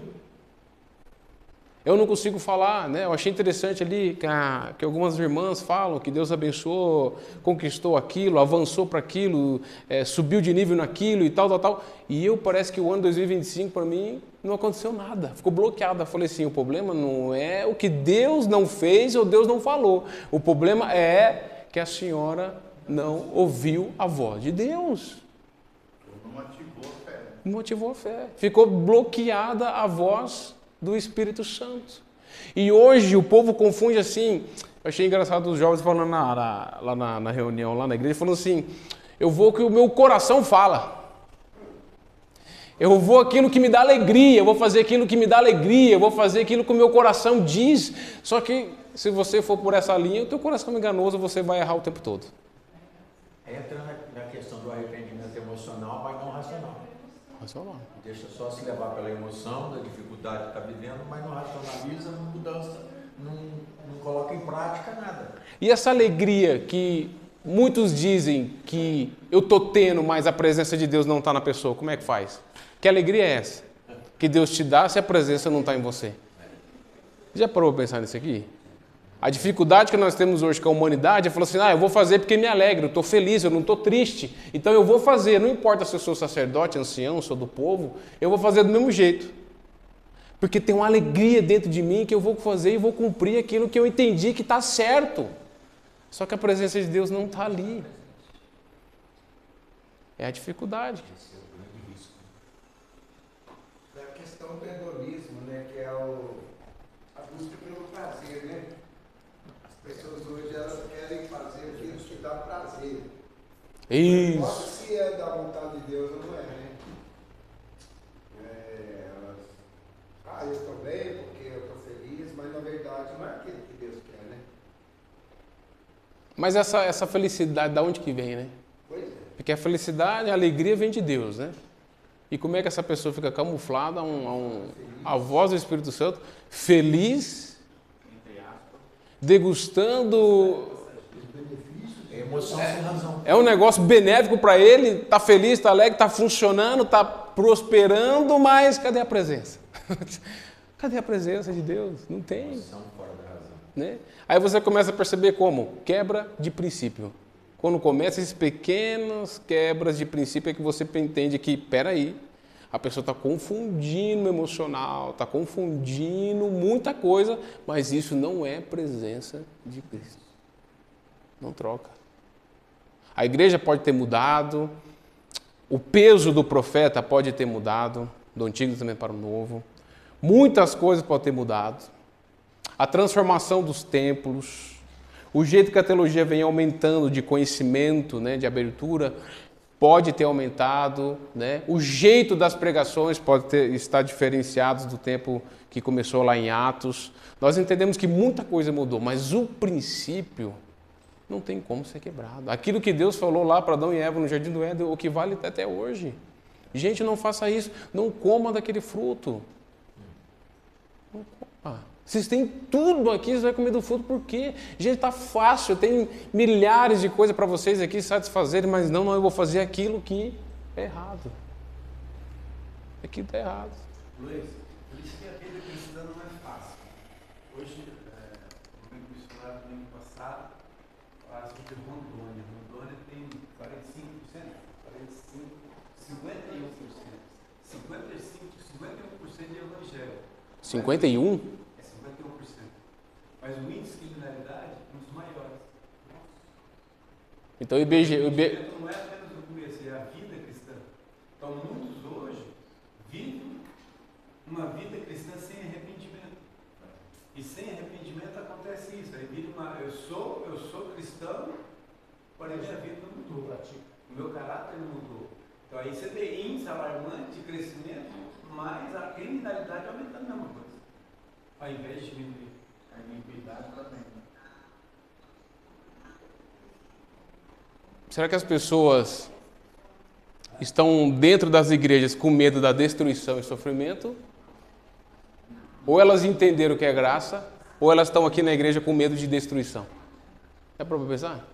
Eu não consigo falar, né? Eu achei interessante ali que algumas irmãs falam que Deus abençoou, conquistou aquilo, avançou para aquilo, subiu de nível naquilo e tal. E parece que o ano 2025 para mim não aconteceu nada, ficou bloqueado. Eu falei assim, o problema não é o que Deus não fez ou Deus não falou. O problema é que a senhora não ouviu a voz de Deus. Não ativou a fé. Não ativou a fé. Ficou bloqueada a voz do Espírito Santo. E hoje o povo confunde assim. Eu achei engraçado os jovens falando lá na reunião, lá na igreja, falando assim: eu vou o que o meu coração fala. Eu vou aquilo que me dá alegria, eu vou fazer aquilo que me dá alegria, eu vou fazer aquilo que o meu coração diz. Só que se você for por essa linha, o teu coração é enganoso, você vai errar o tempo todo. Entra na questão do arrependimento emocional, mas não racional. Racional. Deixa só se levar pela emoção, da dificuldade que está vivendo, mas não racionaliza, não mudança, não coloca em prática nada. E essa alegria que muitos dizem que eu estou tendo, mas a presença de Deus não está na pessoa, como é que faz? Que alegria é essa? Que Deus te dá se a presença não está em você? Já parou para pensar nisso aqui? A dificuldade que nós temos hoje com a humanidade é falar assim, eu vou fazer porque me alegro, eu estou feliz, eu não estou triste, então eu vou fazer, não importa se eu sou sacerdote, ancião, sou do povo, eu vou fazer do mesmo jeito. Porque tem uma alegria dentro de mim que eu vou fazer e vou cumprir aquilo que eu entendi que está certo. Só que a presença de Deus não está ali. É a dificuldade. É a questão do hedonismo, né? Que é a busca pelo prazer, né? As pessoas hoje elas querem fazer aquilo que dá prazer. Isso. Não importa se é da vontade de Deus ou não é, né? Eu estou bem porque eu estou feliz, mas na verdade não é aquilo que Deus quer, né? Mas essa felicidade, da onde que vem, né? Pois é. Porque a felicidade, a alegria vem de Deus, né? E como é que essa pessoa fica camuflada a voz do Espírito Santo, feliz, degustando... É emoção sem razão. É um negócio benéfico para ele, está feliz, está alegre, está funcionando, está prosperando, mas cadê a presença? Cadê a presença de Deus? Não tem. Emoção fora da razão. Né? Aí você começa a perceber como? Quebra de princípio. Quando começa esses pequenas quebras de princípio é que você entende que, peraí, a pessoa está confundindo o emocional, está confundindo muita coisa, mas isso não é presença de Cristo. Não troca. A igreja pode ter mudado, o peso do profeta pode ter mudado, do Antigo também para o Novo. Muitas coisas podem ter mudado. A transformação dos templos, o jeito que a teologia vem aumentando de conhecimento, né, de abertura, pode ter aumentado, né? O jeito das pregações pode estar diferenciado do tempo que começou lá em Atos. Nós entendemos que muita coisa mudou, mas o princípio não tem como ser quebrado. Aquilo que Deus falou lá para Adão e Eva no Jardim do Éden, o que vale até hoje. Gente, não faça isso, não coma daquele fruto. Não coma. Vocês têm tudo aqui, vocês vão comer do fruto, por quê? Gente, está fácil, tem milhares de coisas para vocês aqui satisfazerem, mas não, eu vou fazer aquilo que é errado. Aquilo está errado. Luiz, por isso que a vida cristã não é fácil. Hoje, no missionário do ano passado, falaram sobre Rondônia. Rondônia tem 45%, 51% de evangelho. 51? Mas o índice de criminalidade é um dos maiores. Então o Não é apenas o começo, é a vida cristã. Então muitos hoje vivem uma vida cristã sem arrependimento. E sem arrependimento acontece isso. Aí vira eu sou cristão, porém minha vida não mudou. O meu caráter não mudou. Então aí você tem índice alarmante de crescimento, mas a criminalidade aumentando a mesma coisa. Ao invés de diminuir. A iniquidade também. Será que as pessoas estão dentro das igrejas com medo da destruição e sofrimento? Ou elas entenderam o que é graça, ou elas estão aqui na igreja com medo de destruição? É para pensar?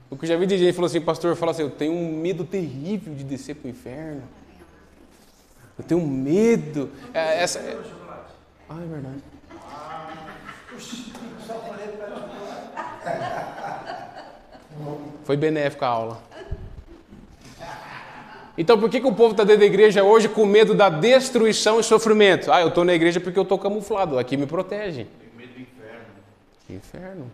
O que eu já vi de gente falou assim, pastor, fala assim, eu tenho um medo terrível de descer para o inferno. Eu tenho medo. É verdade. Foi benéfica a aula. Então por que o povo está dentro da igreja hoje com medo da destruição e sofrimento? Eu estou na igreja porque eu estou camuflado, aqui me protege. Tem medo do inferno. Inferno.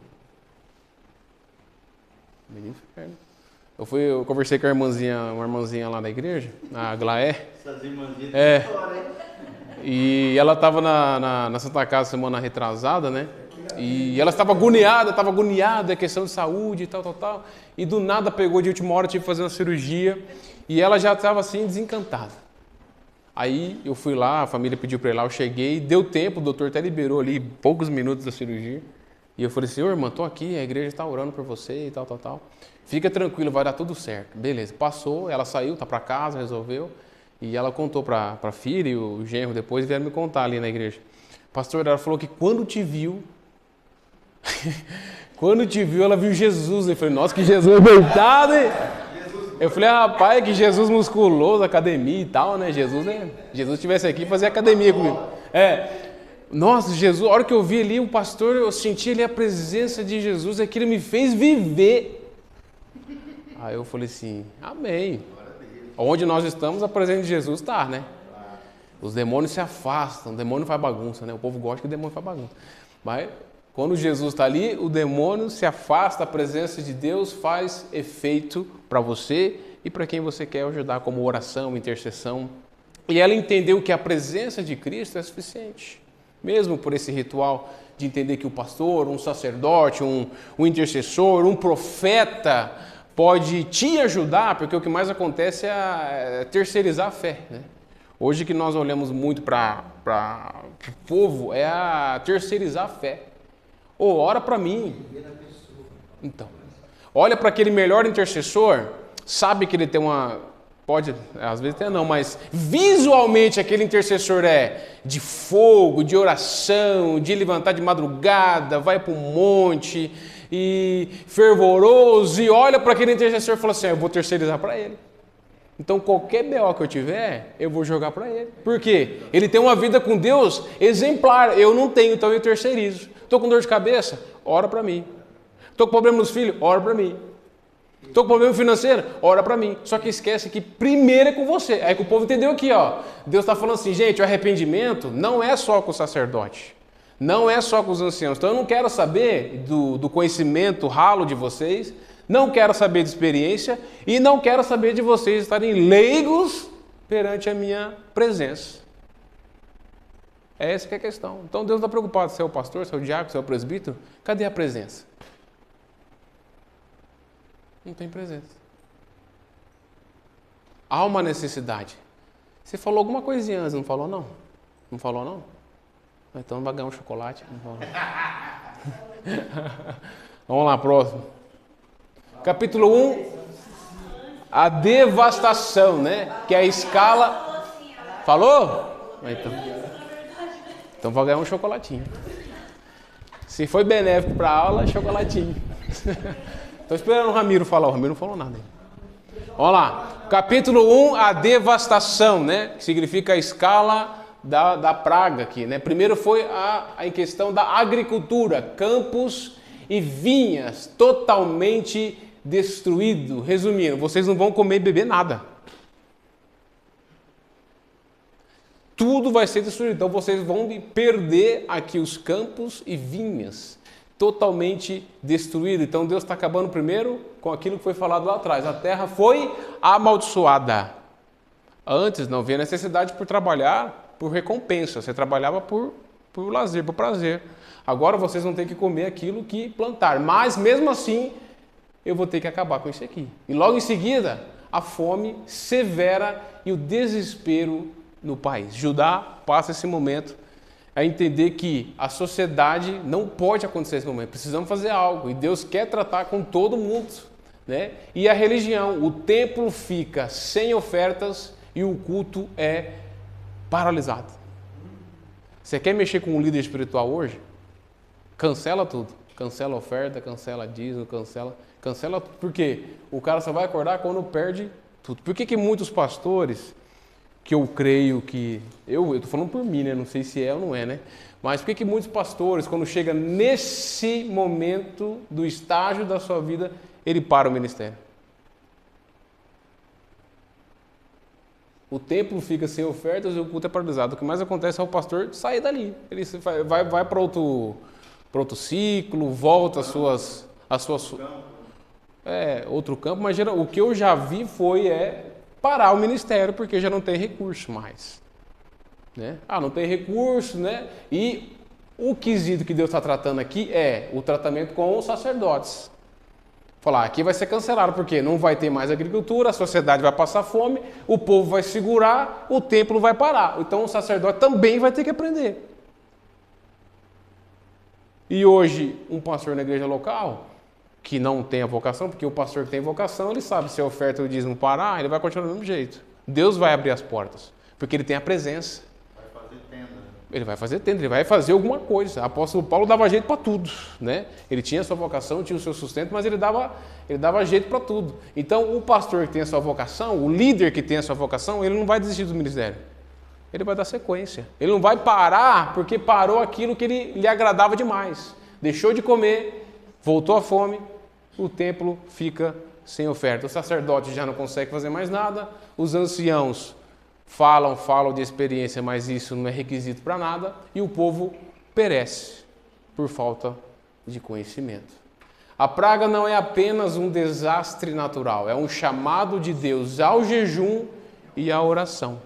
Medo do inferno. Eu conversei com uma irmãzinha lá da igreja, a Glaé. Essas irmãzinhas E ela estava na Santa Casa semana retrasada, né? E ela estava agoniada, questão de saúde e tal. E do nada pegou de última hora, tive que fazer uma cirurgia. E ela já estava assim, desencantada. Aí eu fui lá, a família pediu para ir lá, eu cheguei, deu tempo, o doutor até liberou ali poucos minutos da cirurgia. E eu falei assim, irmã, estou aqui, a igreja está orando por você e tal. Fica tranquilo, vai dar tudo certo. Beleza, passou, ela saiu, tá para casa, resolveu. E ela contou para a filha e o genro depois vieram me contar ali na igreja. Pastor, ela falou que quando te viu, ela viu Jesus. Eu falei, nossa, que Jesus verdade, hein? Eu falei, rapaz, que Jesus musculoso, academia e tal, né? Jesus estivesse aqui fazia academia comigo. Nossa, Jesus, a hora que eu vi ali o pastor, eu senti ali a presença de Jesus, aquilo me fez viver. Aí eu falei assim, amém. Onde nós estamos, a presença de Jesus está, né? Os demônios se afastam, o demônio faz bagunça, né? O povo gosta que o demônio faz bagunça. Mas quando Jesus está ali, o demônio se afasta, a presença de Deus faz efeito para você e para quem você quer ajudar, como oração, intercessão. E ela entendeu que a presença de Cristo é suficiente. Mesmo por esse ritual de entender que o pastor, um sacerdote, um intercessor, um profeta pode te ajudar, porque o que mais acontece é terceirizar a fé, né? Hoje que nós olhamos muito para o povo é a terceirizar a fé. Ora para mim. Então, olha para aquele melhor intercessor, sabe que ele tem pode, às vezes até não, mas visualmente aquele intercessor é de fogo, de oração, de levantar de madrugada, vai para um monte e fervoroso, e olha para aquele intercessor e fala assim, eu vou terceirizar para ele. Então qualquer BO que eu tiver, eu vou jogar para ele. Por quê? Ele tem uma vida com Deus exemplar, eu não tenho, então eu terceirizo. Estou com dor de cabeça? Ora para mim. Estou com problema nos filhos? Ora para mim. Estou com problema financeiro? Ora para mim. Só que esquece que primeiro é com você. Aí que o povo entendeu aqui, ó. Deus está falando assim, gente, o arrependimento não é só com o sacerdote. Não é só com os anciãos. Então eu não quero saber do conhecimento ralo de vocês, não quero saber de experiência e não quero saber de vocês estarem leigos perante a minha presença. Essa que é a questão. Então Deus não está preocupado se é o pastor, se é o diácono, se é o presbítero. Cadê a presença? Não tem presença. Há uma necessidade. Você falou alguma coisinha antes, não falou não? Não falou não? Então vai ganhar um chocolate. Não falou. Vamos lá, próximo. Capítulo 1. A devastação, né? Que é a escala... Falou? Então vai ganhar um chocolatinho. Se foi benéfico para a aula, chocolatinho. Estou esperando o Ramiro falar. O Ramiro não falou nada ainda. Vamos lá. Capítulo 1, a devastação, né? Que significa a escala da praga aqui, né? Primeiro foi em questão da agricultura, campos e vinhas totalmente destruído. Resumindo, vocês não vão comer e beber nada. Tudo vai ser destruído. Então vocês vão perder aqui os campos e vinhas totalmente destruído. Então Deus está acabando primeiro com aquilo que foi falado lá atrás. A terra foi amaldiçoada. Antes não havia necessidade por trabalhar por recompensa. Você trabalhava por lazer, por prazer. Agora vocês vão ter que comer aquilo que plantar. Mas mesmo assim, eu vou ter que acabar com isso aqui. E logo em seguida, a fome severa e o desespero no país. Judá passa esse momento a entender que a sociedade não pode acontecer nesse momento. Precisamos fazer algo. E Deus quer tratar com todo mundo, né? E a religião, o templo fica sem ofertas e o culto é paralisado. Você quer mexer com um líder espiritual hoje? Cancela tudo. Cancela a oferta, cancela dízimo, cancela tudo. Por quê? O cara só vai acordar quando perde tudo. Por que muitos pastores... que eu creio que... Eu estou falando por mim, né? Não sei se é ou não é, né? Mas por que muitos pastores, quando chega nesse momento do estágio da sua vida, ele para o ministério? O templo fica sem ofertas e o culto é paralisado. O que mais acontece é o pastor sair dali. Ele vai para outro ciclo, volta outro campo. Mas o que eu já vi parar o ministério, porque já não tem recurso mais. Né? Não tem recurso, né? E o quesito que Deus está tratando aqui é o tratamento com os sacerdotes. Falar, aqui vai ser cancelado, porque não vai ter mais agricultura, a sociedade vai passar fome, o povo vai segurar, o templo vai parar. Então o sacerdote também vai ter que aprender. E hoje, um pastor na igreja local... que não tem a vocação, porque o pastor que tem vocação, ele sabe se a oferta ou o dízimo parar, ele vai continuar do mesmo jeito. Deus vai abrir as portas, porque ele tem a presença. Vai fazer tenda. Ele vai fazer tenda, ele vai fazer alguma coisa. O apóstolo Paulo dava jeito para tudo, né? Ele tinha a sua vocação, tinha o seu sustento, mas ele dava jeito para tudo. Então, o pastor que tem a sua vocação, o líder que tem a sua vocação, ele não vai desistir do ministério. Ele vai dar sequência. Ele não vai parar porque parou aquilo que lhe agradava demais. Deixou de comer, voltou à fome, o templo fica sem oferta. O sacerdote já não consegue fazer mais nada, os anciãos falam de experiência, mas isso não é requisito para nada, e o povo perece por falta de conhecimento. A praga não é apenas um desastre natural, é um chamado de Deus ao jejum e à oração.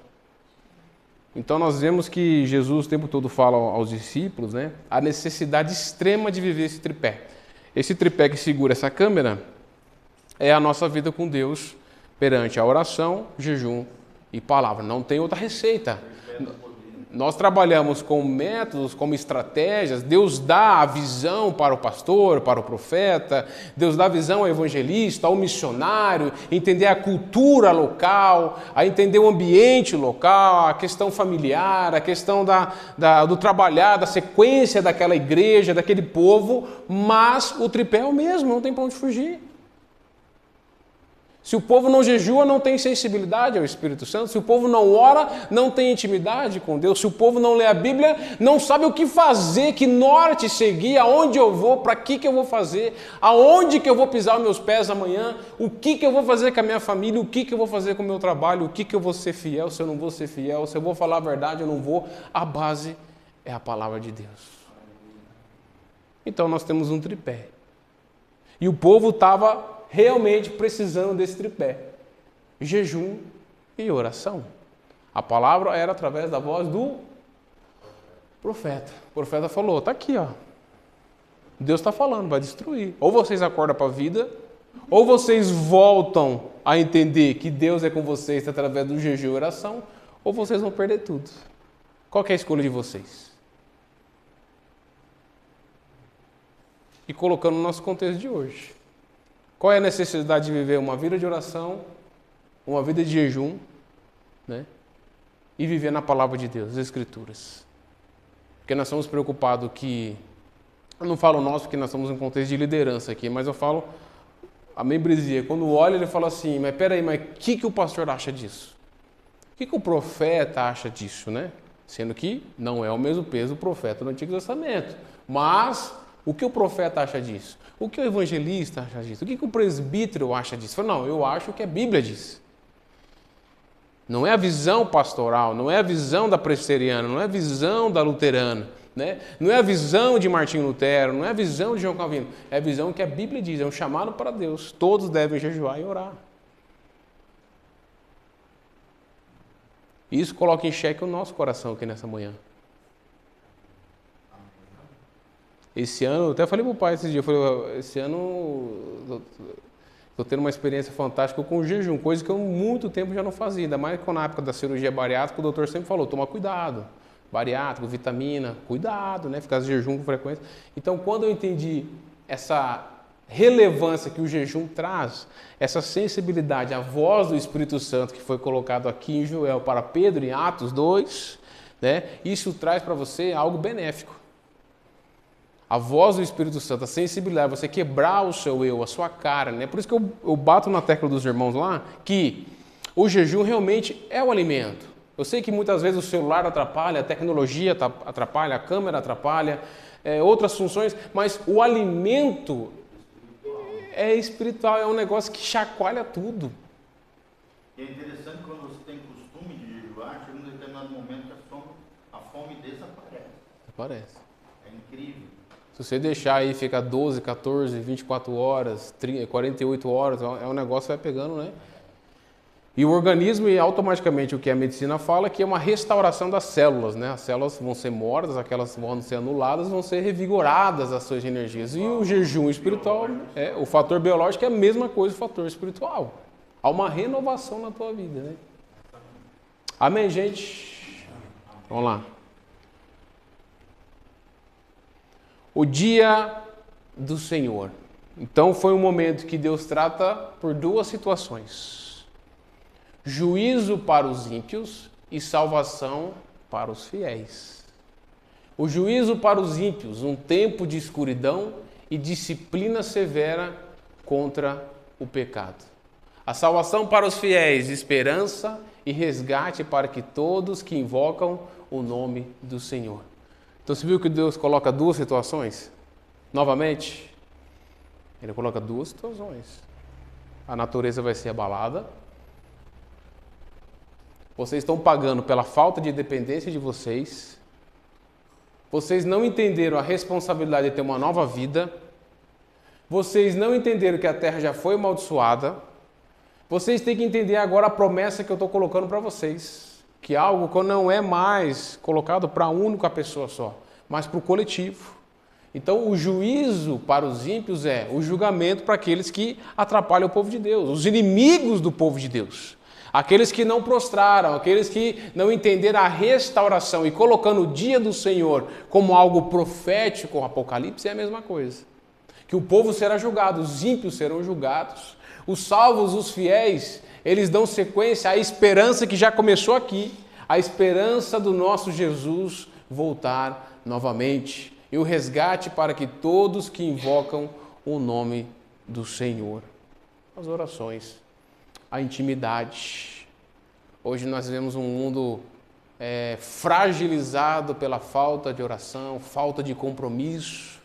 Então nós vemos que Jesus o tempo todo fala aos discípulos, né, a necessidade extrema de viver esse tripé. Esse tripé que segura essa câmera é a nossa vida com Deus perante a oração, jejum e palavra. Não tem outra receita. Nós trabalhamos com métodos, como estratégias. Deus dá a visão para o pastor, para o profeta. Deus dá a visão ao evangelista, ao missionário, entender a cultura local, a entender o ambiente local, a questão familiar, a questão do trabalhar, da sequência daquela igreja, daquele povo. Mas o tripé é o mesmo, não tem para onde fugir. Se o povo não jejua, não tem sensibilidade ao Espírito Santo. Se o povo não ora, não tem intimidade com Deus. Se o povo não lê a Bíblia, não sabe o que fazer, que norte seguir, aonde eu vou, para que eu vou fazer, aonde que eu vou pisar os meus pés amanhã, o que eu vou fazer com a minha família, o que eu vou fazer com o meu trabalho, o que eu vou ser fiel, se eu não vou ser fiel, se eu vou falar a verdade, eu não vou. A base é a palavra de Deus. Então nós temos um tripé. E o povo estava realmente precisando desse tripé: jejum e oração. A palavra era através da voz do profeta. O profeta falou, está aqui, ó. Deus está falando, vai destruir. Ou vocês acordam para a vida, Ou vocês voltam a entender que Deus é com vocês através do jejum e oração, ou vocês vão perder tudo. Qual que é a escolha de vocês? E colocando no nosso contexto de hoje. Qual é a necessidade de viver uma vida de oração, uma vida de jejum, né? E viver na palavra de Deus, as Escrituras? Porque nós estamos preocupados que... Eu não falo nós porque nós estamos em contexto de liderança aqui, mas eu falo a membresia. Quando olha, ele fala assim, mas peraí, mas o que o pastor acha disso? O que o profeta acha disso, né? Sendo que não é o mesmo peso do profeta no Antigo Testamento. Mas o que o profeta acha disso? O que o evangelista acha disso? O que o presbítero acha disso? Fala, não, eu acho que a Bíblia diz. Não é a visão pastoral, não é a visão da presbiteriana, não é a visão da luterana, né? Não é a visão de Martinho Lutero, não é a visão de João Calvino. É a visão que a Bíblia diz, é um chamado para Deus. Todos devem jejuar e orar. Isso coloca em xeque o nosso coração aqui nessa manhã. Esse ano, eu até falei para o pai esse dia, eu falei, esse ano estou tendo uma experiência fantástica com o jejum, coisa que eu há muito tempo já não fazia, ainda mais que na época da cirurgia bariátrica, o doutor sempre falou, toma cuidado, bariátrico, vitamina, cuidado, né, ficar de jejum com frequência. Então, quando eu entendi essa relevância que o jejum traz, essa sensibilidade, a voz do Espírito Santo que foi colocado aqui em Joel para Pedro, em Atos 2, né, isso traz para você algo benéfico. A voz do Espírito Santo, a sensibilidade, você quebrar o seu eu, a sua carne, né? Por isso que eu bato na tecla dos irmãos lá, que o jejum realmente é o alimento. Eu sei que muitas vezes o celular atrapalha, a tecnologia atrapalha, a câmera atrapalha, outras funções, mas o alimento é espiritual, é um negócio que chacoalha tudo. E é interessante quando você tem costume de jejuar, chega um determinado momento que a fome desaparece. É incrível. Se você deixar aí ficar 12, 14, 24 horas, 30, 48 horas, é um negócio que vai pegando, né? E o organismo, e automaticamente o que a medicina fala, que é uma restauração das células, né? As células vão ser mortas, aquelas vão ser anuladas, vão ser revigoradas as suas energias. E o jejum espiritual, o fator biológico é a mesma coisa do fator espiritual. Há uma renovação na tua vida, né? Amém, gente? Vamos lá. O dia do Senhor. Então foi um momento que Deus trata por duas situações. Juízo para os ímpios e salvação para os fiéis. O juízo para os ímpios, um tempo de escuridão e disciplina severa contra o pecado. A salvação para os fiéis, esperança e resgate para que todos que invocam o nome do Senhor. Então você viu que Deus coloca duas situações? Novamente, Ele coloca duas situações. A natureza vai ser abalada. Vocês estão pagando pela falta de dependência de vocês. Vocês não entenderam a responsabilidade de ter uma nova vida. Vocês não entenderam que a terra já foi amaldiçoada. Vocês têm que entender agora a promessa que eu estou colocando para vocês. Que é algo que não é mais colocado para uma única pessoa só, mas para o coletivo. Então, o juízo para os ímpios é o julgamento para aqueles que atrapalham o povo de Deus, os inimigos do povo de Deus. Aqueles que não prostraram, aqueles que não entenderam a restauração e colocando o dia do Senhor como algo profético, o Apocalipse é a mesma coisa. Que o povo será julgado, os ímpios serão julgados, os salvos, os fiéis, eles dão sequência à esperança que já começou aqui, a esperança do nosso Jesus voltar novamente e o resgate para que todos que invocam o nome do Senhor. As orações, a intimidade. Hoje nós vivemos um mundo fragilizado pela falta de oração, falta de compromisso,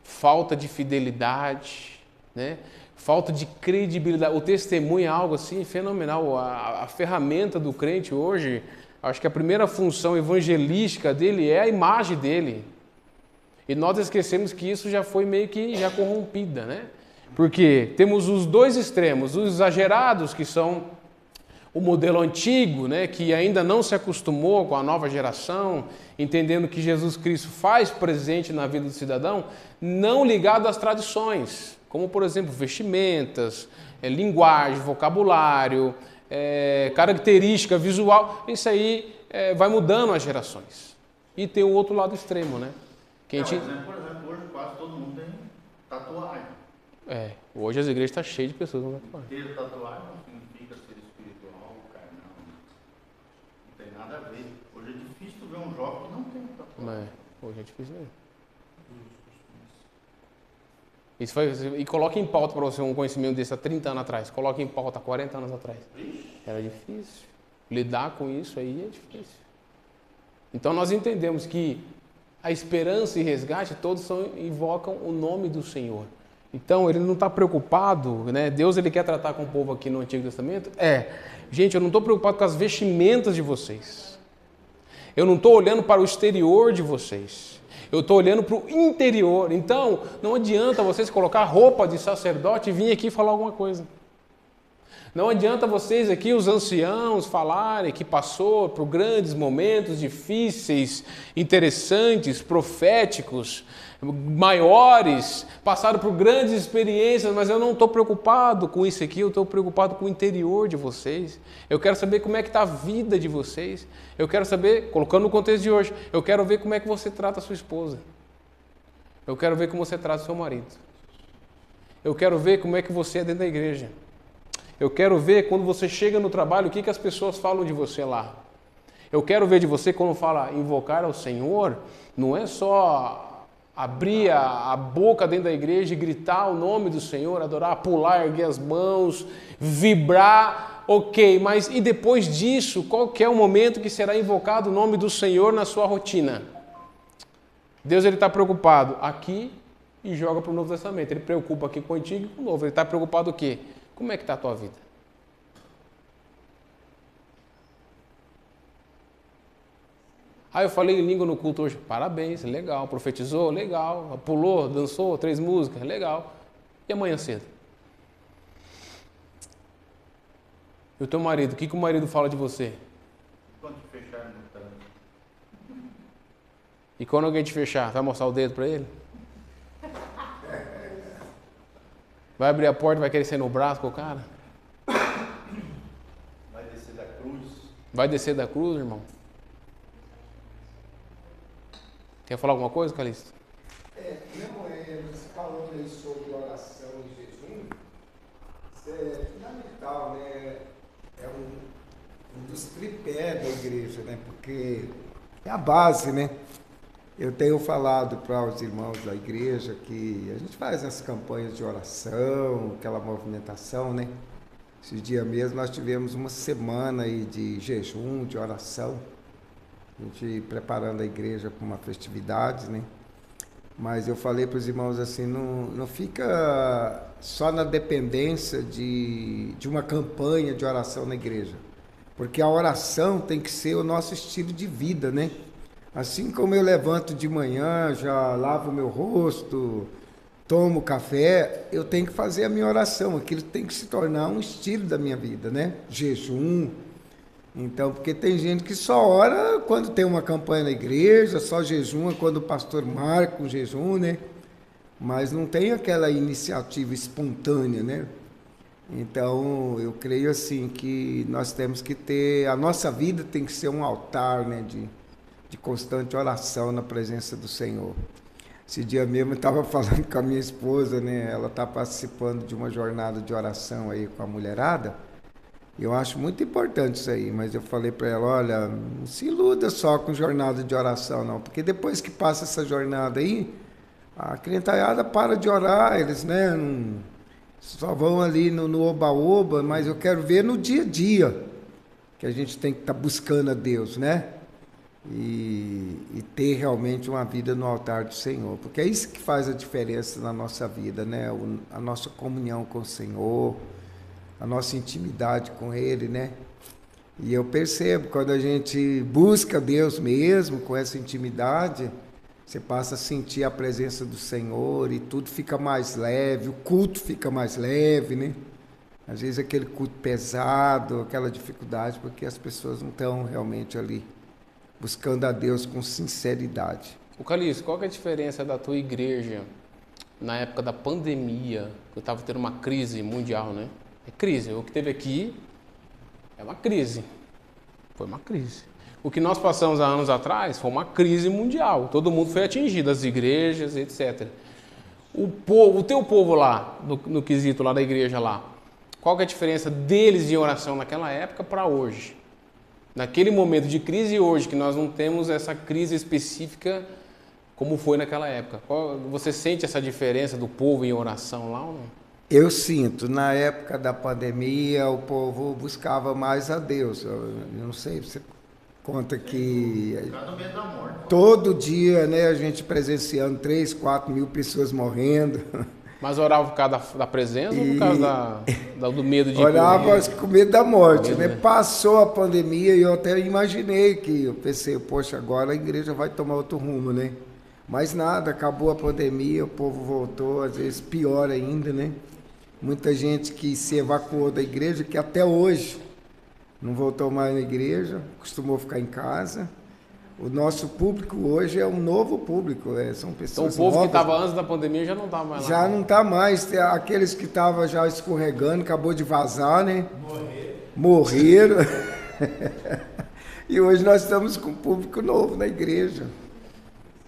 falta de fidelidade, né? Falta de credibilidade. O testemunho é algo assim fenomenal. A ferramenta do crente hoje, acho que a primeira função evangelística dele é a imagem dele. E nós esquecemos que isso já foi meio que já corrompida, né? Porque temos os dois extremos, os exagerados, que são o modelo antigo, né, que ainda não se acostumou com a nova geração, entendendo que Jesus Cristo faz presente na vida do cidadão, não ligado às tradições, como, por exemplo, vestimentas, linguagem, vocabulário, característica visual. Isso aí vai mudando as gerações. E tem o outro lado extremo, né? Por exemplo, hoje quase todo mundo tem tatuagem. Hoje as igrejas estão cheias de pessoas com tatuagem. Ter tatuagem não significa ser espiritual, carnal. Não tem nada a ver. Hoje é difícil tu ver um jovem que não tem tatuagem. Hoje é difícil mesmo. E coloque em pauta para você um conhecimento desse há 30 anos atrás. Coloque em pauta há 40 anos atrás. Era difícil. Lidar com isso aí é difícil. Então nós entendemos que a esperança e resgate todos invocam o nome do Senhor. Então ele não está preocupado, né? Deus ele quer tratar com o povo aqui no Antigo Testamento. Gente, eu não estou preocupado com as vestimentas de vocês. Eu não estou olhando para o exterior de vocês. Eu estou olhando para o interior. Então, não adianta vocês colocar roupa de sacerdote e vir aqui falar alguma coisa. Não adianta vocês aqui, os anciãos, falarem que passou por grandes momentos difíceis, interessantes, proféticos, maiores, passaram por grandes experiências, mas eu não estou preocupado com isso aqui, eu estou preocupado com o interior de vocês. Eu quero saber como é que está a vida de vocês. Eu quero saber, colocando no contexto de hoje, eu quero ver como é que você trata a sua esposa. Eu quero ver como você trata o seu marido. Eu quero ver como é que você é dentro da igreja. Eu quero ver quando você chega no trabalho, o que as pessoas falam de você lá. Eu quero ver de você quando fala invocar ao Senhor, não é só abrir a boca dentro da igreja e gritar o nome do Senhor, adorar, pular, erguer as mãos, vibrar, ok, mas e depois disso, qual que é o momento que será invocado o nome do Senhor na sua rotina? Deus está preocupado aqui e joga para o Novo Testamento. Ele preocupa aqui com o Antigo e com o Novo. Ele está preocupado o quê? Como é que está a tua vida? Eu falei em língua no culto hoje. Parabéns, legal. Profetizou, legal. Pulou, dançou, 3 músicas, legal. E amanhã cedo? E o teu marido, o que o marido fala de você? Quando te fechar no trânsito. E quando alguém te fechar, vai mostrar o dedo para ele? Vai abrir a porta, vai querer ser no braço com o cara? Vai descer da cruz. Vai descer da cruz, irmão? Quer falar alguma coisa, Calixto? Você falando aí sobre oração e jejum, isso é fundamental, né? É um dos tripés da igreja, né? Porque é a base, né? Eu tenho falado para os irmãos da igreja que a gente faz as campanhas de oração, aquela movimentação, né? Esse dia mesmo nós tivemos uma semana aí de jejum, de oração, a gente preparando a igreja para uma festividade, né? Mas eu falei para os irmãos assim, não fica só na dependência de uma campanha de oração na igreja, porque a oração tem que ser o nosso estilo de vida, né? Assim como eu levanto de manhã, já lavo meu rosto, tomo café, eu tenho que fazer a minha oração. Aquilo tem que se tornar um estilo da minha vida, né? Jejum. Então, porque tem gente que só ora quando tem uma campanha na igreja, só jejum quando o pastor marca um jejum, né? Mas não tem aquela iniciativa espontânea, né? Então, eu creio assim que nós temos que ter, a nossa vida tem que ser um altar, né? De constante oração na presença do Senhor. Esse dia mesmo eu estava falando com a minha esposa, né? Ela está participando de uma jornada de oração aí com a mulherada. Eu acho muito importante isso aí, mas eu falei para ela, olha, não se iluda só com jornada de oração, não, porque depois que passa essa jornada aí, a criançada para de orar, eles, né, só vão ali no oba-oba, mas eu quero ver no dia a dia que a gente tem que estar buscando a Deus, né? E ter realmente uma vida no altar do Senhor, porque é isso que faz a diferença na nossa vida, né? A nossa comunhão com o Senhor, a nossa intimidade com Ele, né? E eu percebo, quando a gente busca Deus mesmo, com essa intimidade, você passa a sentir a presença do Senhor e tudo fica mais leve, o culto fica mais leve, né? Às vezes aquele culto pesado, aquela dificuldade, porque as pessoas não estão realmente ali buscando a Deus com sinceridade. O Calixto, qual que é a diferença da tua igreja na época da pandemia, que eu estava tendo uma crise mundial, né? É crise. O que teve aqui é uma crise. Foi uma crise. O que nós passamos há anos atrás foi uma crise mundial. Todo mundo foi atingido, as igrejas, etc. O teu povo lá, no quesito lá da igreja lá, qual que é a diferença deles em oração naquela época para hoje? Naquele momento de crise e hoje, que nós não temos essa crise específica como foi naquela época. Você sente essa diferença do povo em oração lá ou não? Eu sinto, na época da pandemia, o povo buscava mais a Deus. Eu não sei, você conta que todo dia, né, a gente presenciando 3, 4 mil pessoas morrendo. Mas orava por causa da presença ou por causa do medo de orava com medo da morte, né? Passou a pandemia e eu até imaginei que, eu pensei, poxa, agora a igreja vai tomar outro rumo, né? Mas nada, acabou a pandemia, o povo voltou, às vezes pior ainda, né? Muita gente que se evacuou da igreja, que até hoje não voltou mais na igreja, costumou ficar em casa. O nosso público hoje é um novo público, são pessoas Então o povo novas. que estava antes da pandemia já não está mais lá. Já não está mais, aqueles que estavam já escorregando, acabou de vazar, né? Morreram. E hoje nós estamos com um público novo na igreja.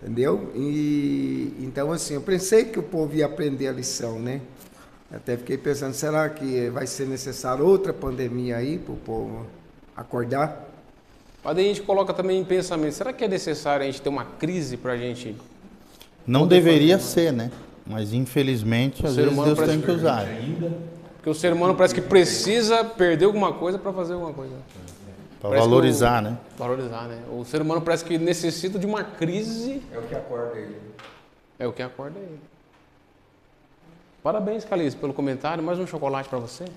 Entendeu? E então, assim, eu pensei que o povo ia aprender a lição, né? Até fiquei pensando, será que vai ser necessário outra pandemia aí para o povo acordar? Mas daí a gente coloca também em pensamento, será que é necessário a gente ter uma crise para a gente... Não deveria ser, né? Mas infelizmente, às vezes Deus tem que usar. Porque o ser humano parece que precisa perder alguma coisa para fazer alguma coisa. Para valorizar, né? Valorizar, né? O ser humano parece que necessita de uma crise. É o que acorda ele. É o que acorda ele. Parabéns, Calixto, pelo comentário. Mais um chocolate para você. Eu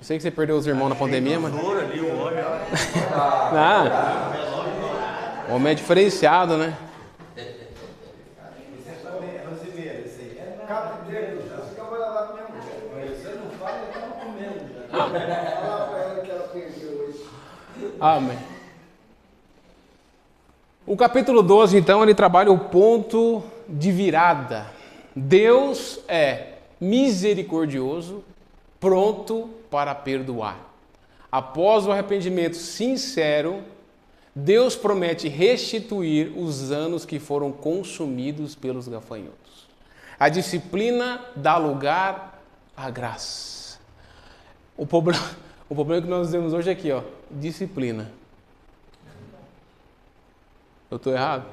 sei que você perdeu os irmãos na pandemia, mas... Não. O homem é diferenciado, né? Amém. O capítulo 12, então, ele trabalha o ponto de virada. Deus é misericordioso, pronto para perdoar. Após o arrependimento sincero, Deus promete restituir os anos que foram consumidos pelos gafanhotos. A disciplina dá lugar à graça. O problema que nós temos hoje é aqui, ó, disciplina. Eu estou errado?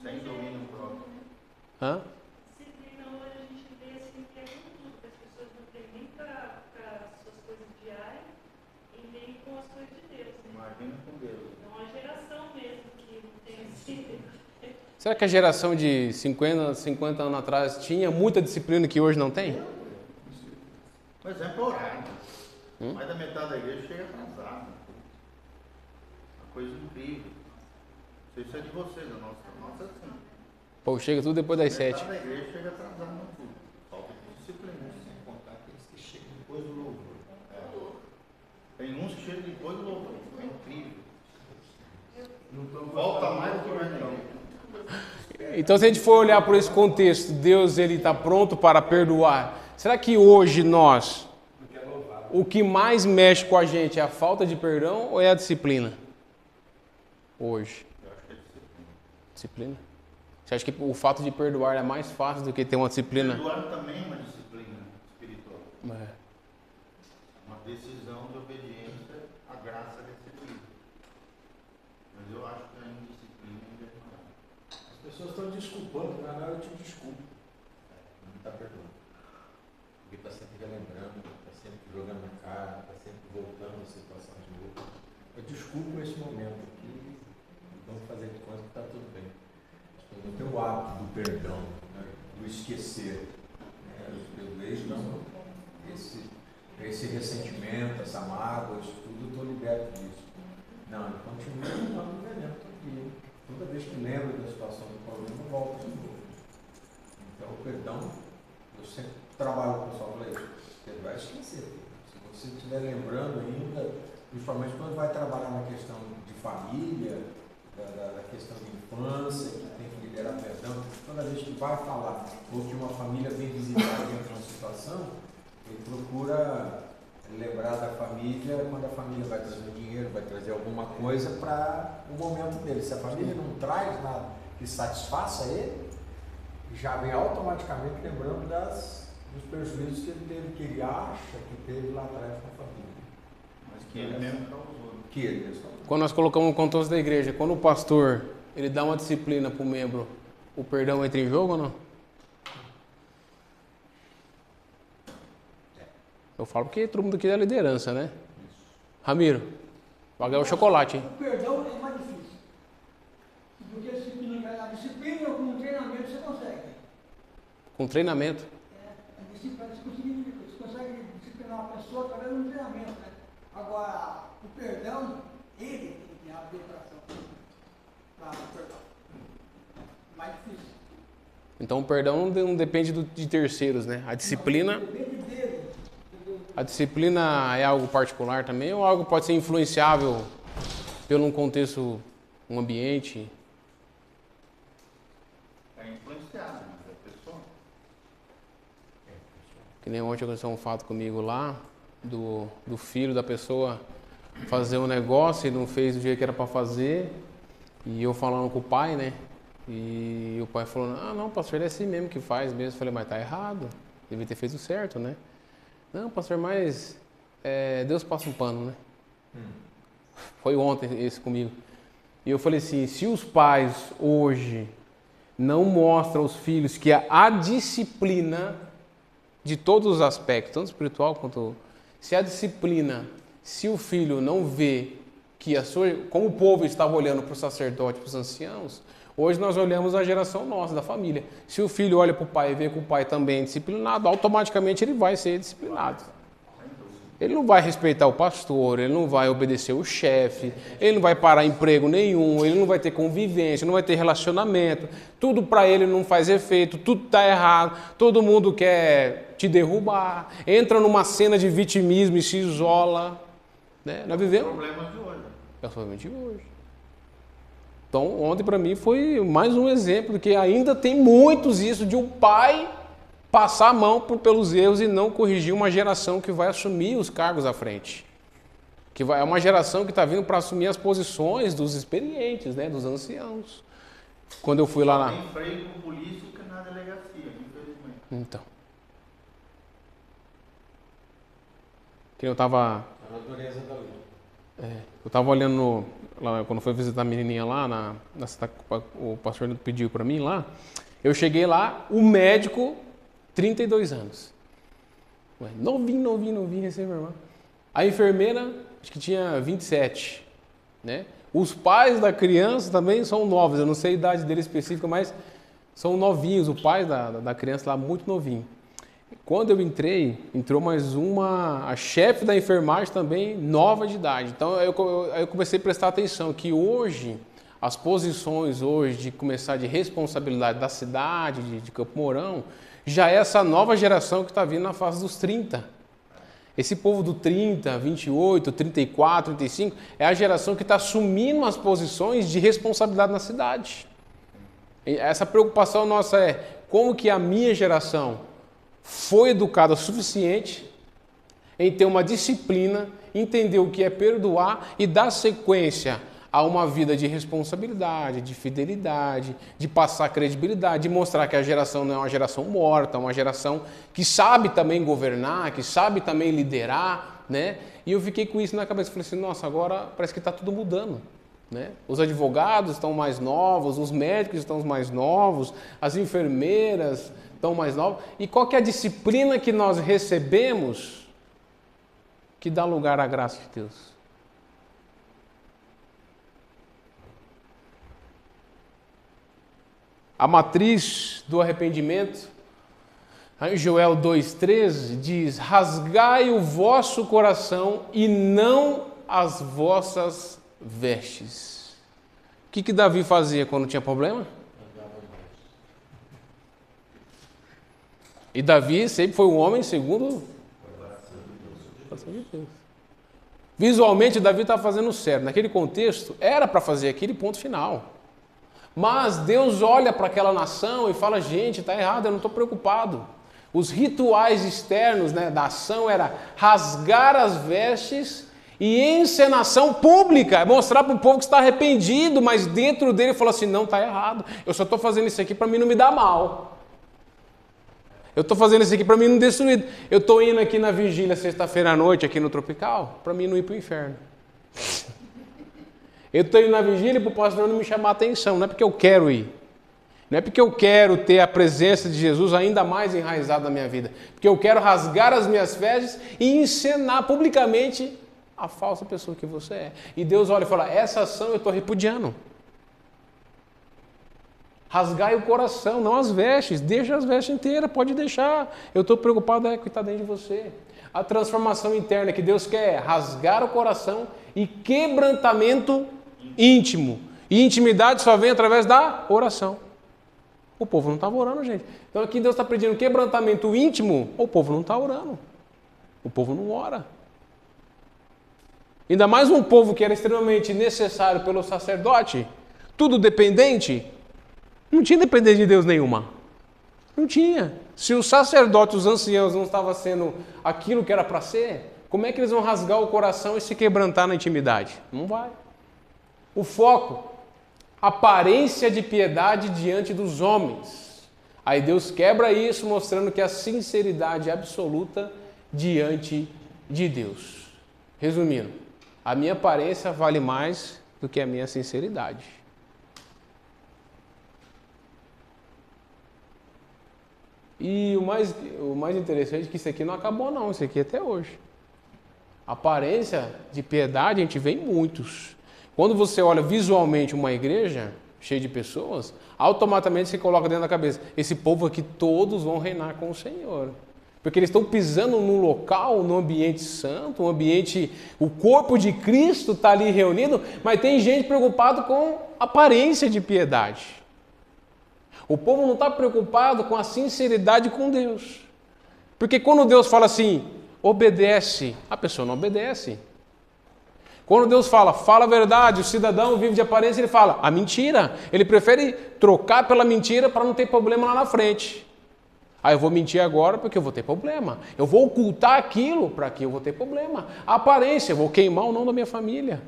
Sem domínio próprio. Hã? Disciplina hoje a gente vê assim que é com tudo, que as pessoas não têm nem para as suas coisas diárias e nem com as coisas de Deus. Né? Imagina com Deus. É uma geração mesmo que não tem disciplina. Será que a geração de 50 anos atrás tinha muita disciplina que hoje não tem? Por exemplo, horário. Mais da metade da igreja chega atrasada. Uma coisa incrível. Não sei se é de vocês, a nossa é assim. Pô, chega tudo depois das 7. Metade da igreja chega atrasada no tudo. Falta de disciplina. Sem contar aqueles que chegam depois do louvor. Tem uns que chegam depois do louvor. É incrível. Volta mais do que vai na igreja. Então, se a gente for olhar por esse contexto, Deus ele está pronto para perdoar. Será que hoje nós, o que mais mexe com a gente é a falta de perdão ou é a disciplina? Hoje. Eu acho que é disciplina. Disciplina? Você acha que o fato de perdoar é mais fácil do que ter uma disciplina? Perdoar também é uma disciplina espiritual. É. Uma decisão de obediência à graça recebida. Mas eu acho que a indisciplina ainda é maior. As pessoas estão desculpando, na hora eu te desculpo. Não está perdoando. Porque está sempre relembrando, está sempre jogando na cara, está sempre voltando a situação de novo. Eu desculpo esse momento aqui, vamos fazer de conta que está tudo bem. Não tem o hábito do perdão, né, do esquecer. Os perdoeiros não. Esse ressentimento, essa mágoa, isso tudo, eu estou liberto disso. Não, eu continuo levando o veneno aqui. Toda vez que lembro da situação do problema, eu volto de novo. Então, o perdão, eu sempre trabalho com o pessoal, falei, você vai esquecer. Se você estiver lembrando ainda, principalmente quando vai trabalhar na questão de família, da questão de infância, que tem que liberar perdão, toda vez que vai falar, ou que uma família vem visitar dentro de uma situação, ele procura lembrar da família quando a família vai trazer dinheiro, vai trazer alguma coisa para o momento dele. Se a família não traz nada que satisfaça ele, já vem automaticamente lembrando dos prejuízos que ele teve, que ele acha que teve lá atrás com a família. Mas que ele mesmo causou. Que ele mesmo causou. Quando nós colocamos o contexto da igreja, quando o pastor ele dá uma disciplina para o membro, o perdão entra em jogo ou não? Eu falo porque todo mundo aqui é liderança, né? Ramiro, vai ganhar o chocolate, hein? O perdão é mais difícil. Porque a disciplina com o treinamento você consegue. Com treinamento. A disciplina, você consegue disciplinar uma pessoa através de um treinamento, né? Agora, o perdão, ele tem que abrir o coração para perdoar. Mais difícil. Então o perdão não depende de terceiros, né? A disciplina. Depende dele. A disciplina é algo particular também ou algo pode ser influenciável pelo um contexto, um ambiente? É influenciado, mas é pessoa. Que nem ontem aconteceu um fato comigo lá, do filho da pessoa fazer um negócio e não fez do jeito que era para fazer, e eu falando com o pai, né? E o pai falou, não, pastor, é assim mesmo que faz mesmo. Eu falei, mas tá errado, devia ter feito certo, né? Não, pastor, mas Deus passa um pano, né? Foi ontem esse comigo. E eu falei assim, se os pais hoje não mostram aos filhos que a disciplina de todos os aspectos, tanto espiritual quanto... Se a disciplina, se o filho não vê que como o povo estava olhando para o sacerdote, para os anciãos, hoje nós olhamos a geração nossa, da família. Se o filho olha para o pai e vê que o pai também é disciplinado, automaticamente ele vai ser disciplinado. Ele não vai respeitar o pastor, ele não vai obedecer o chefe, ele não vai parar emprego nenhum, ele não vai ter convivência, não vai ter relacionamento. Tudo para ele não faz efeito, tudo está errado, todo mundo quer te derrubar, entra numa cena de vitimismo e se isola. Né? Nós vivemos... Problemas de hoje. É o problema de hoje. Então, ontem para mim foi mais um exemplo de que ainda tem muitos isso de um pai passar a mão pelos erros e não corrigir uma geração que vai assumir os cargos à frente. É uma geração que está vindo para assumir as posições dos experientes, né, dos anciãos. Quando eu fui lá Tem freio com política na delegacia, infelizmente. Então. Que eu estava... eu estava olhando lá, quando foi visitar a menininha lá, na cidade, o pastor pediu para mim lá, eu cheguei lá, o médico, 32 anos. Novinho, recém-formado. A enfermeira, acho que tinha 27. Né? Os pais da criança também são novos, eu não sei a idade dele específica, mas são novinhos, o pai da criança lá, muito novinho. Quando eu entrei, entrou mais uma, a chefe da enfermagem também, nova de idade. Então eu comecei a prestar atenção que hoje, as posições hoje de começar de responsabilidade da cidade, de Campo Mourão, já é essa nova geração que está vindo na fase dos 30. Esse povo do 30, 28, 34, 35, é a geração que está assumindo as posições de responsabilidade na cidade. Essa preocupação nossa é como que a minha geração foi educada o suficiente em ter uma disciplina, entender o que é perdoar e dar sequência a uma vida de responsabilidade, de fidelidade, de passar credibilidade, de mostrar que a geração não é uma geração morta, é uma geração que sabe também governar, que sabe também liderar, né? E eu fiquei com isso na cabeça, falei assim, nossa, agora parece que está tudo mudando. Né? Os advogados estão mais novos, os médicos estão mais novos, as enfermeiras estão mais novas. E qual que é a disciplina que nós recebemos que dá lugar à graça de Deus? A matriz do arrependimento, em Joel 2,13, diz: rasgai o vosso coração e não as vossas vestes. O que Davi fazia quando tinha problema? E Davi sempre foi um homem segundo o coração de Deus. Visualmente, Davi estava fazendo certo. Naquele contexto, era para fazer aquele ponto final. Mas Deus olha para aquela nação e fala, gente, está errado, eu não estou preocupado. Os rituais externos, né, da ação era rasgar as vestes e encenação pública, mostrar para o povo que está arrependido, mas dentro dele falou assim, não, está errado. Eu só estou fazendo isso aqui para mim não me dar mal. Eu estou fazendo isso aqui para mim não destruir. Eu estou indo aqui na vigília sexta-feira à noite, aqui no Tropical, para mim não ir para o inferno. Eu estou indo na vigília para o pastor não me chamar a atenção, não é porque eu quero ir. Não é porque eu quero ter a presença de Jesus ainda mais enraizada na minha vida. Porque eu quero rasgar as minhas vestes e encenar publicamente a falsa pessoa que você é. E Deus olha e fala, essa ação eu estou repudiando. Rasgai o coração, não as vestes. Deixa as vestes inteiras, pode deixar. Eu estou preocupado com o que está dentro de você. A transformação interna que Deus quer é rasgar o coração e quebrantamento íntimo. E intimidade só vem através da oração. O povo não estava orando, gente. Então aqui Deus está pedindo quebrantamento íntimo, o povo não está orando. O povo não ora. Ainda mais um povo que era extremamente necessário pelo sacerdote, tudo dependente, não tinha dependência de Deus nenhuma. Não tinha. Se os sacerdotes, os anciãos não estavam sendo aquilo que era para ser, como é que eles vão rasgar o coração e se quebrantar na intimidade? Não vai. O foco, aparência de piedade diante dos homens. Aí Deus quebra isso, mostrando que a sinceridade é absoluta diante de Deus. Resumindo, a minha aparência vale mais do que a minha sinceridade. E o mais interessante é que isso aqui não acabou não, isso aqui é até hoje. Aparência de piedade a gente vê em muitos. Quando você olha visualmente uma igreja cheia de pessoas, automaticamente você coloca dentro da cabeça, esse povo aqui todos vão reinar com o Senhor. Porque eles estão pisando num local, num ambiente santo, um ambiente, o corpo de Cristo está ali reunido, mas tem gente preocupada com aparência de piedade. O povo não está preocupado com a sinceridade com Deus. Porque quando Deus fala assim, obedece, a pessoa não obedece. Quando Deus fala a verdade, o cidadão vive de aparência, ele fala a mentira. Ele prefere trocar pela mentira para não ter problema lá na frente. Ah, eu vou mentir agora porque eu vou ter problema. Eu vou ocultar aquilo para que eu vou ter problema. A aparência, eu vou queimar o nome da minha família.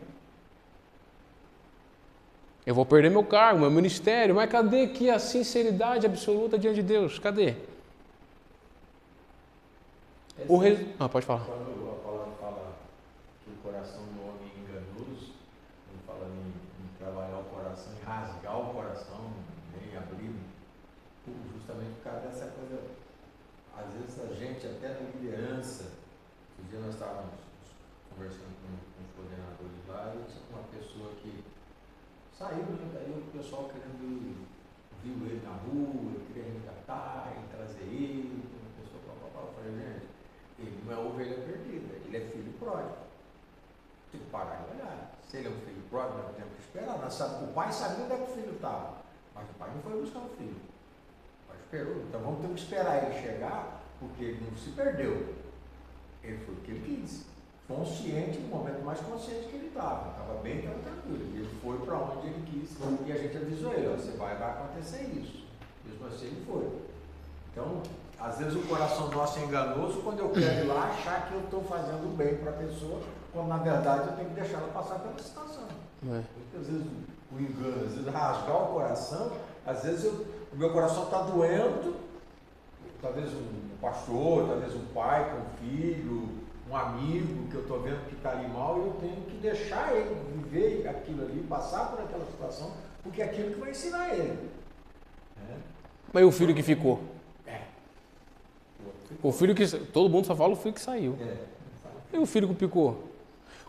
Eu vou perder meu cargo, meu ministério. Mas cadê aqui a sinceridade absoluta diante de Deus? Cadê? Pode falar. Quando a palavra fala que o coração do homem é enganoso, quando fala em trabalhar o coração, em rasgar o coração, em abrir, justamente por causa dessa coisa, às vezes a gente, até na liderança, um dia nós estávamos conversando com os coordenadores lá, e tinha uma pessoa que saiu, daí o pessoal querendo, viu ele na rua, queria resgatar, trazer ele, uma pessoa eu falei, gente, ele não é ovelha perdida, ele é filho pródigo. Tem que parar e olhar. Se ele é um filho pródigo, nós temos que esperar. O pai sabia onde é que o filho estava, mas o pai não foi buscar o filho. O pai esperou. Então vamos ter que esperar ele chegar, porque ele não se perdeu. Ele foi o que ele quis. Consciente, no momento mais consciente que ele estava bem, estava tranquilo. Ele foi para onde ele quis e a gente avisou ele, você vai acontecer isso. Mesmo assim ele foi. Então, às vezes o coração nosso é enganoso quando eu quero ir lá achar que eu estou fazendo bem para a pessoa, quando na verdade eu tenho que deixar ela passar pela situação. Porque, às vezes o engano, às vezes rasgar o coração, às vezes o meu coração está doendo, talvez um pastor, talvez um pai com um filho, um amigo que eu estou vendo que está ali mal, e eu tenho que deixar ele viver aquilo ali, passar por aquela situação, porque é aquilo que vai ensinar ele. Mas e o filho que ficou? O filho que... Todo mundo só fala o filho que saiu. E o filho que ficou?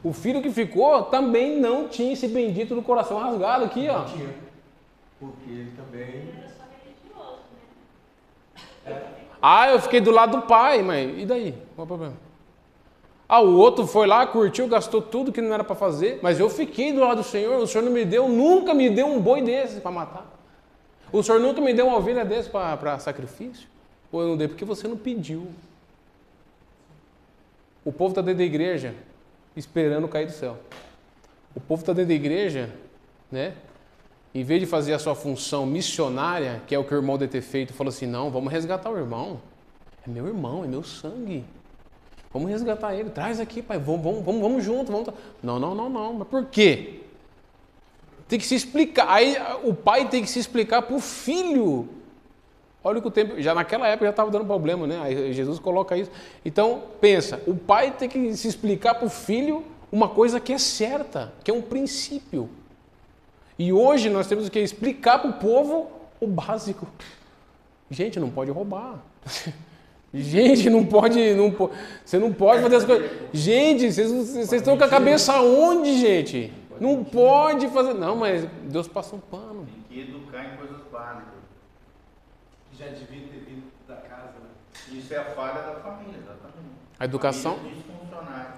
O filho que ficou também não tinha esse bendito do coração rasgado aqui, ó. Não tinha. Porque ele também... Era só religioso, né? Ah, eu fiquei do lado do pai, mas e daí? Qual é o problema? Ah, o outro foi lá, curtiu, gastou tudo que não era para fazer, mas eu fiquei do lado do Senhor, o Senhor não me deu, nunca me deu um boi desse para matar. O Senhor nunca me deu uma ovelha desse para sacrifício. Ou eu não dei porque você não pediu. O povo está dentro da igreja esperando cair do céu. O povo está dentro da igreja, né? Em vez de fazer a sua função missionária, que é o que o irmão deve ter feito, falou assim, não, vamos resgatar o irmão. É meu irmão, é meu sangue. Vamos resgatar ele. Traz aqui, pai. Vamos junto. Não. Mas por quê? Tem que se explicar. Aí o pai tem que se explicar para o filho. Olha que o tempo, já naquela época já estava dando problema, né? Aí Jesus coloca isso. Então, pensa, o pai tem que se explicar para o filho uma coisa que é certa, que é um princípio. E hoje nós temos que explicar para o povo o básico. Gente, não pode roubar. Gente, não pode, você não pode fazer as coisas. Gente, vocês estão com a cabeça onde, gente? Não pode fazer. Não, mas Deus passa um pano. Tem que educar em coisas básicas. Já devia ter vindo da casa, né? Isso é a falha da família, exatamente. A educação. Famílias disfuncionais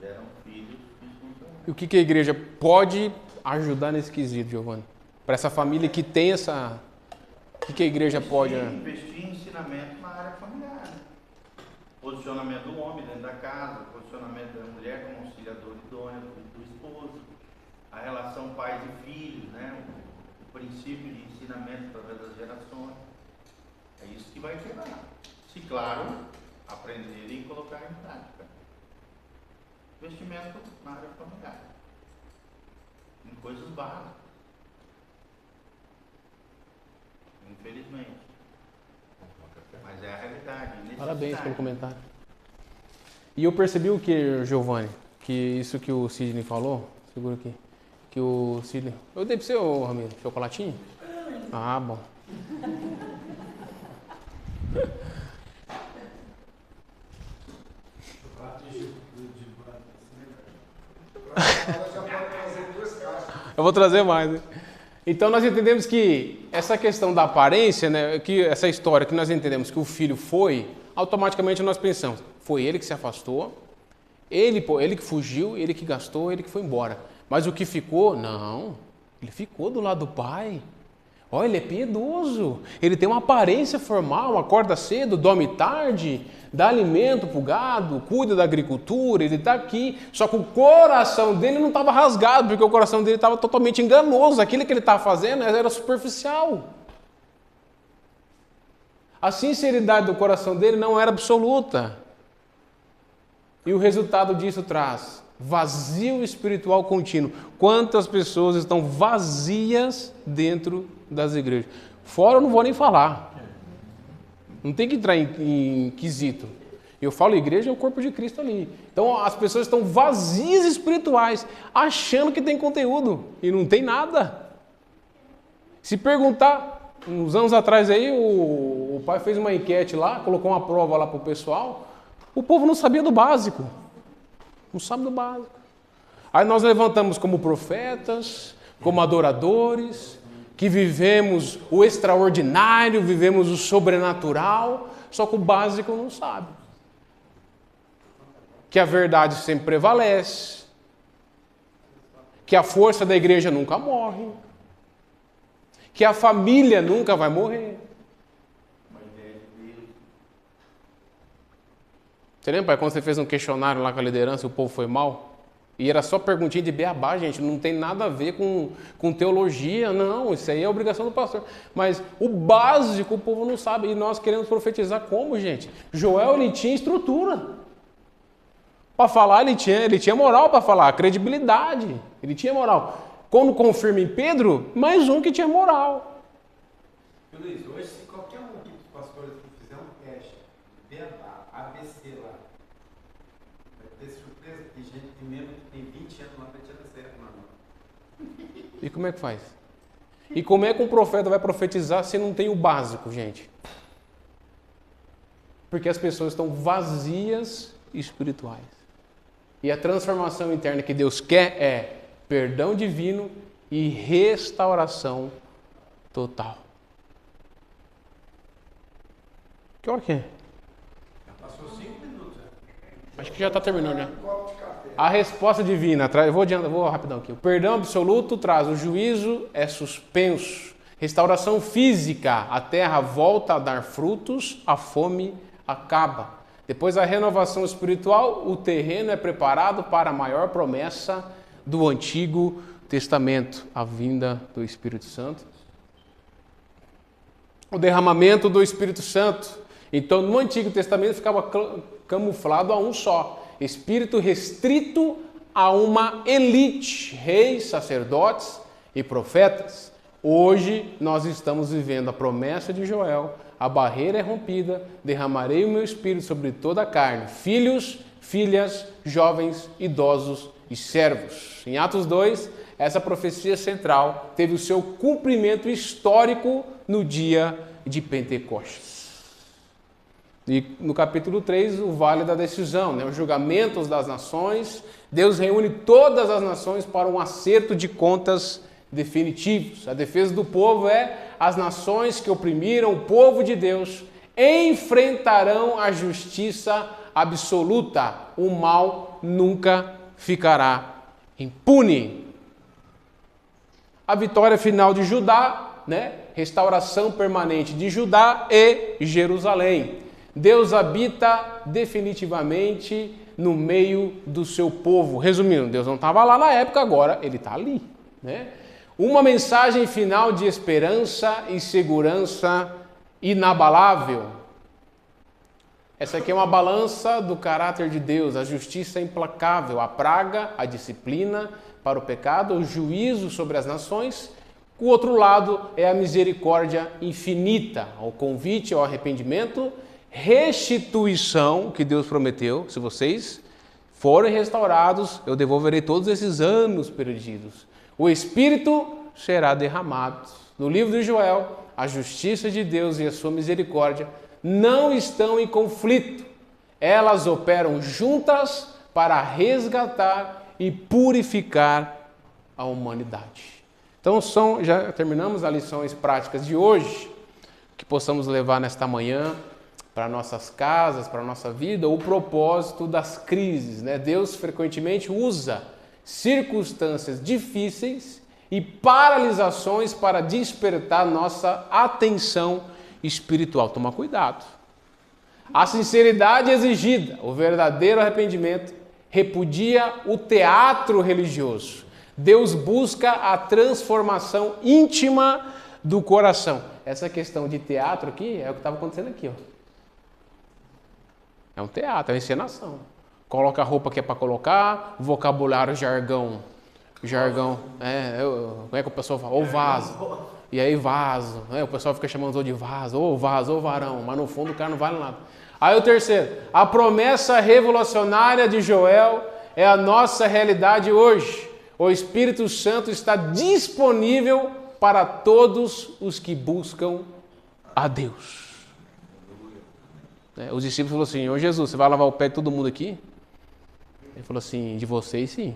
geram filhos disfuncionais. E o que a igreja pode ajudar nesse quesito, Giovanni? Para essa família que tem essa... O que a igreja pode... Investir em ensinamento na área familiar. Né? Posicionamento do homem dentro da casa, posicionamento da mulher como auxiliador idôneo do esposo, a relação pais e filhos, né? O princípio de ensinamento através das gerações. É isso que vai quebrar. Se, claro, aprender e colocar em prática. Investimento na área familiar. Em coisas básicas. Infelizmente. Mas é a realidade. Parabéns pelo comentário. E eu percebi o que, Giovanni? Que isso que o Sidney falou, segura aqui. Que o Sidney... Eu dei para você, Ramiro, chocolatinho? Ah, bom. Eu vou trazer mais, né? Então nós entendemos que essa questão da aparência, né, que essa história que nós entendemos que o filho foi, automaticamente nós pensamos, foi ele que se afastou, ele que fugiu, ele que gastou, ele que foi embora. Mas o que ficou? Não, ele ficou do lado do pai. Olha, ele é piedoso, ele tem uma aparência formal, acorda cedo, dorme tarde, dá alimento para o gado, cuida da agricultura, ele está aqui. Só que o coração dele não estava rasgado, porque o coração dele estava totalmente enganoso. Aquilo que ele estava fazendo era superficial. A sinceridade do coração dele não era absoluta. E o resultado disso traz vazio espiritual contínuo. Quantas pessoas estão vazias dentro das igrejas? Fora eu não vou nem falar. Não tem que entrar em quesito. Eu falo igreja é o corpo de Cristo ali. Então as pessoas estão vazias espirituais, achando que tem conteúdo e não tem nada. Se perguntar, uns anos atrás aí, o pai fez uma enquete lá, colocou uma prova lá para o pessoal, o povo não sabia do básico. Não sabe do básico. Aí nós levantamos como profetas, como adoradores, que vivemos o extraordinário, vivemos o sobrenatural, só que o básico não sabe. Que a verdade sempre prevalece, que a força da igreja nunca morre, que a família nunca vai morrer. Você lembra, pai, quando você fez um questionário lá com a liderança e o povo foi mal? E era só perguntinha de beabá, gente, não tem nada a ver com teologia, não, isso aí é obrigação do pastor. Mas o básico o povo não sabe, e nós queremos profetizar como, gente? Joel, ele tinha estrutura. Para falar, ele tinha moral para falar, credibilidade, ele tinha moral. Quando confirma em Pedro, mais um que tinha moral. Luiz, hoje se qualquer um dos pastores que fizer um teste, beabá, ABC lá, vai ter surpresa, tem gente que mesmo que tem 20 anos lá para tirar certo, mano. E como é que faz? E como é que um profeta vai profetizar se não tem o básico, gente? Porque as pessoas estão vazias espirituais. E a transformação interna que Deus quer é perdão divino e restauração total. Que hora que é? Já passou 5 minutos. Acho que já está terminando, né? A resposta divina, eu vou rapidão aqui. O perdão absoluto traz, o juízo é suspenso. Restauração física, a terra volta a dar frutos, a fome acaba. Depois a renovação espiritual, o terreno é preparado para a maior promessa do Antigo Testamento, a vinda do Espírito Santo. O derramamento do Espírito Santo. Então, no Antigo Testamento ficava camuflado a um só. Espírito restrito a uma elite, reis, sacerdotes e profetas. Hoje nós estamos vivendo a promessa de Joel, a barreira é rompida, derramarei o meu Espírito sobre toda a carne, filhos, filhas, jovens, idosos e servos. Em Atos 2, essa profecia central teve o seu cumprimento histórico no dia de Pentecostes. E no capítulo 3, o vale da decisão, os julgamentos das nações. Deus reúne todas as nações para um acerto de contas definitivos. A defesa do povo é: as nações que oprimiram o povo de Deus enfrentarão a justiça absoluta. O mal nunca ficará impune. A vitória final de Judá, restauração permanente de Judá e Jerusalém. Deus habita definitivamente no meio do seu povo. Resumindo, Deus não estava lá na época, agora ele está ali. Uma mensagem final de esperança e segurança inabalável. Essa aqui é uma balança do caráter de Deus, a justiça implacável, a praga, a disciplina para o pecado, o juízo sobre as nações. O outro lado é a misericórdia infinita, o convite ao arrependimento, restituição que Deus prometeu: se vocês forem restaurados, eu devolverei todos esses anos perdidos. O Espírito será derramado. No livro de Joel, a justiça de Deus e a sua misericórdia não estão em conflito. Elas operam juntas para resgatar e purificar a humanidade. Então já terminamos as lições práticas de hoje, que possamos levar nesta manhã para nossas casas, para a nossa vida, o propósito das crises. Deus frequentemente usa circunstâncias difíceis e paralisações para despertar nossa atenção espiritual. Toma cuidado. A sinceridade exigida, o verdadeiro arrependimento, repudia o teatro religioso. Deus busca a transformação íntima do coração. Essa questão de teatro aqui é o que estava acontecendo aqui. É um teatro, é uma encenação. Coloca a roupa que é para colocar, vocabulário, jargão. Como é que o pessoal fala? Ou vaso. E aí vaso. O pessoal fica chamando de vaso, ou vaso, ou varão. Mas no fundo o cara não vale nada. Aí o terceiro, a promessa revolucionária de Joel é a nossa realidade hoje. O Espírito Santo está disponível para todos os que buscam a Deus. Os discípulos falaram assim: ô Jesus, você vai lavar o pé de todo mundo aqui? Ele falou assim: de vocês sim.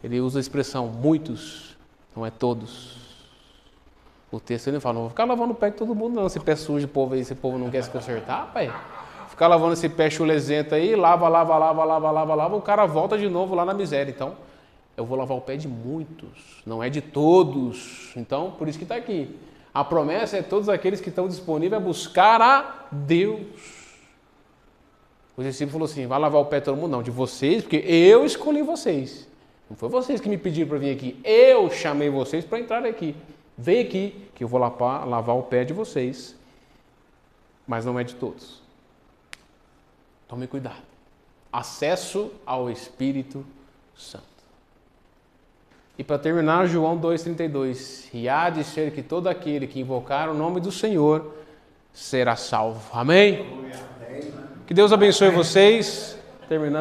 Ele usa a expressão muitos, não é todos. O texto ele fala: não vou ficar lavando o pé de todo mundo não, esse pé sujo, povo aí, esse povo não quer se consertar, pai. Ficar lavando esse pé chulezento aí, lava, o cara volta de novo lá na miséria. Então, eu vou lavar o pé de muitos, não é de todos. Então, por isso que está aqui. A promessa é todos aqueles que estão disponíveis a buscar a Deus. O discípulo falou assim: vai lavar o pé de todo mundo? Não, de vocês, porque eu escolhi vocês. Não foi vocês que me pediram para vir aqui. Eu chamei vocês para entrar aqui. Vem aqui, que eu vou lavar o pé de vocês. Mas não é de todos. Tome cuidado. Acesso ao Espírito Santo. E para terminar, João 2,32. E há de ser que todo aquele que invocar o nome do Senhor será salvo. Amém? Que Deus abençoe vocês. Terminamos.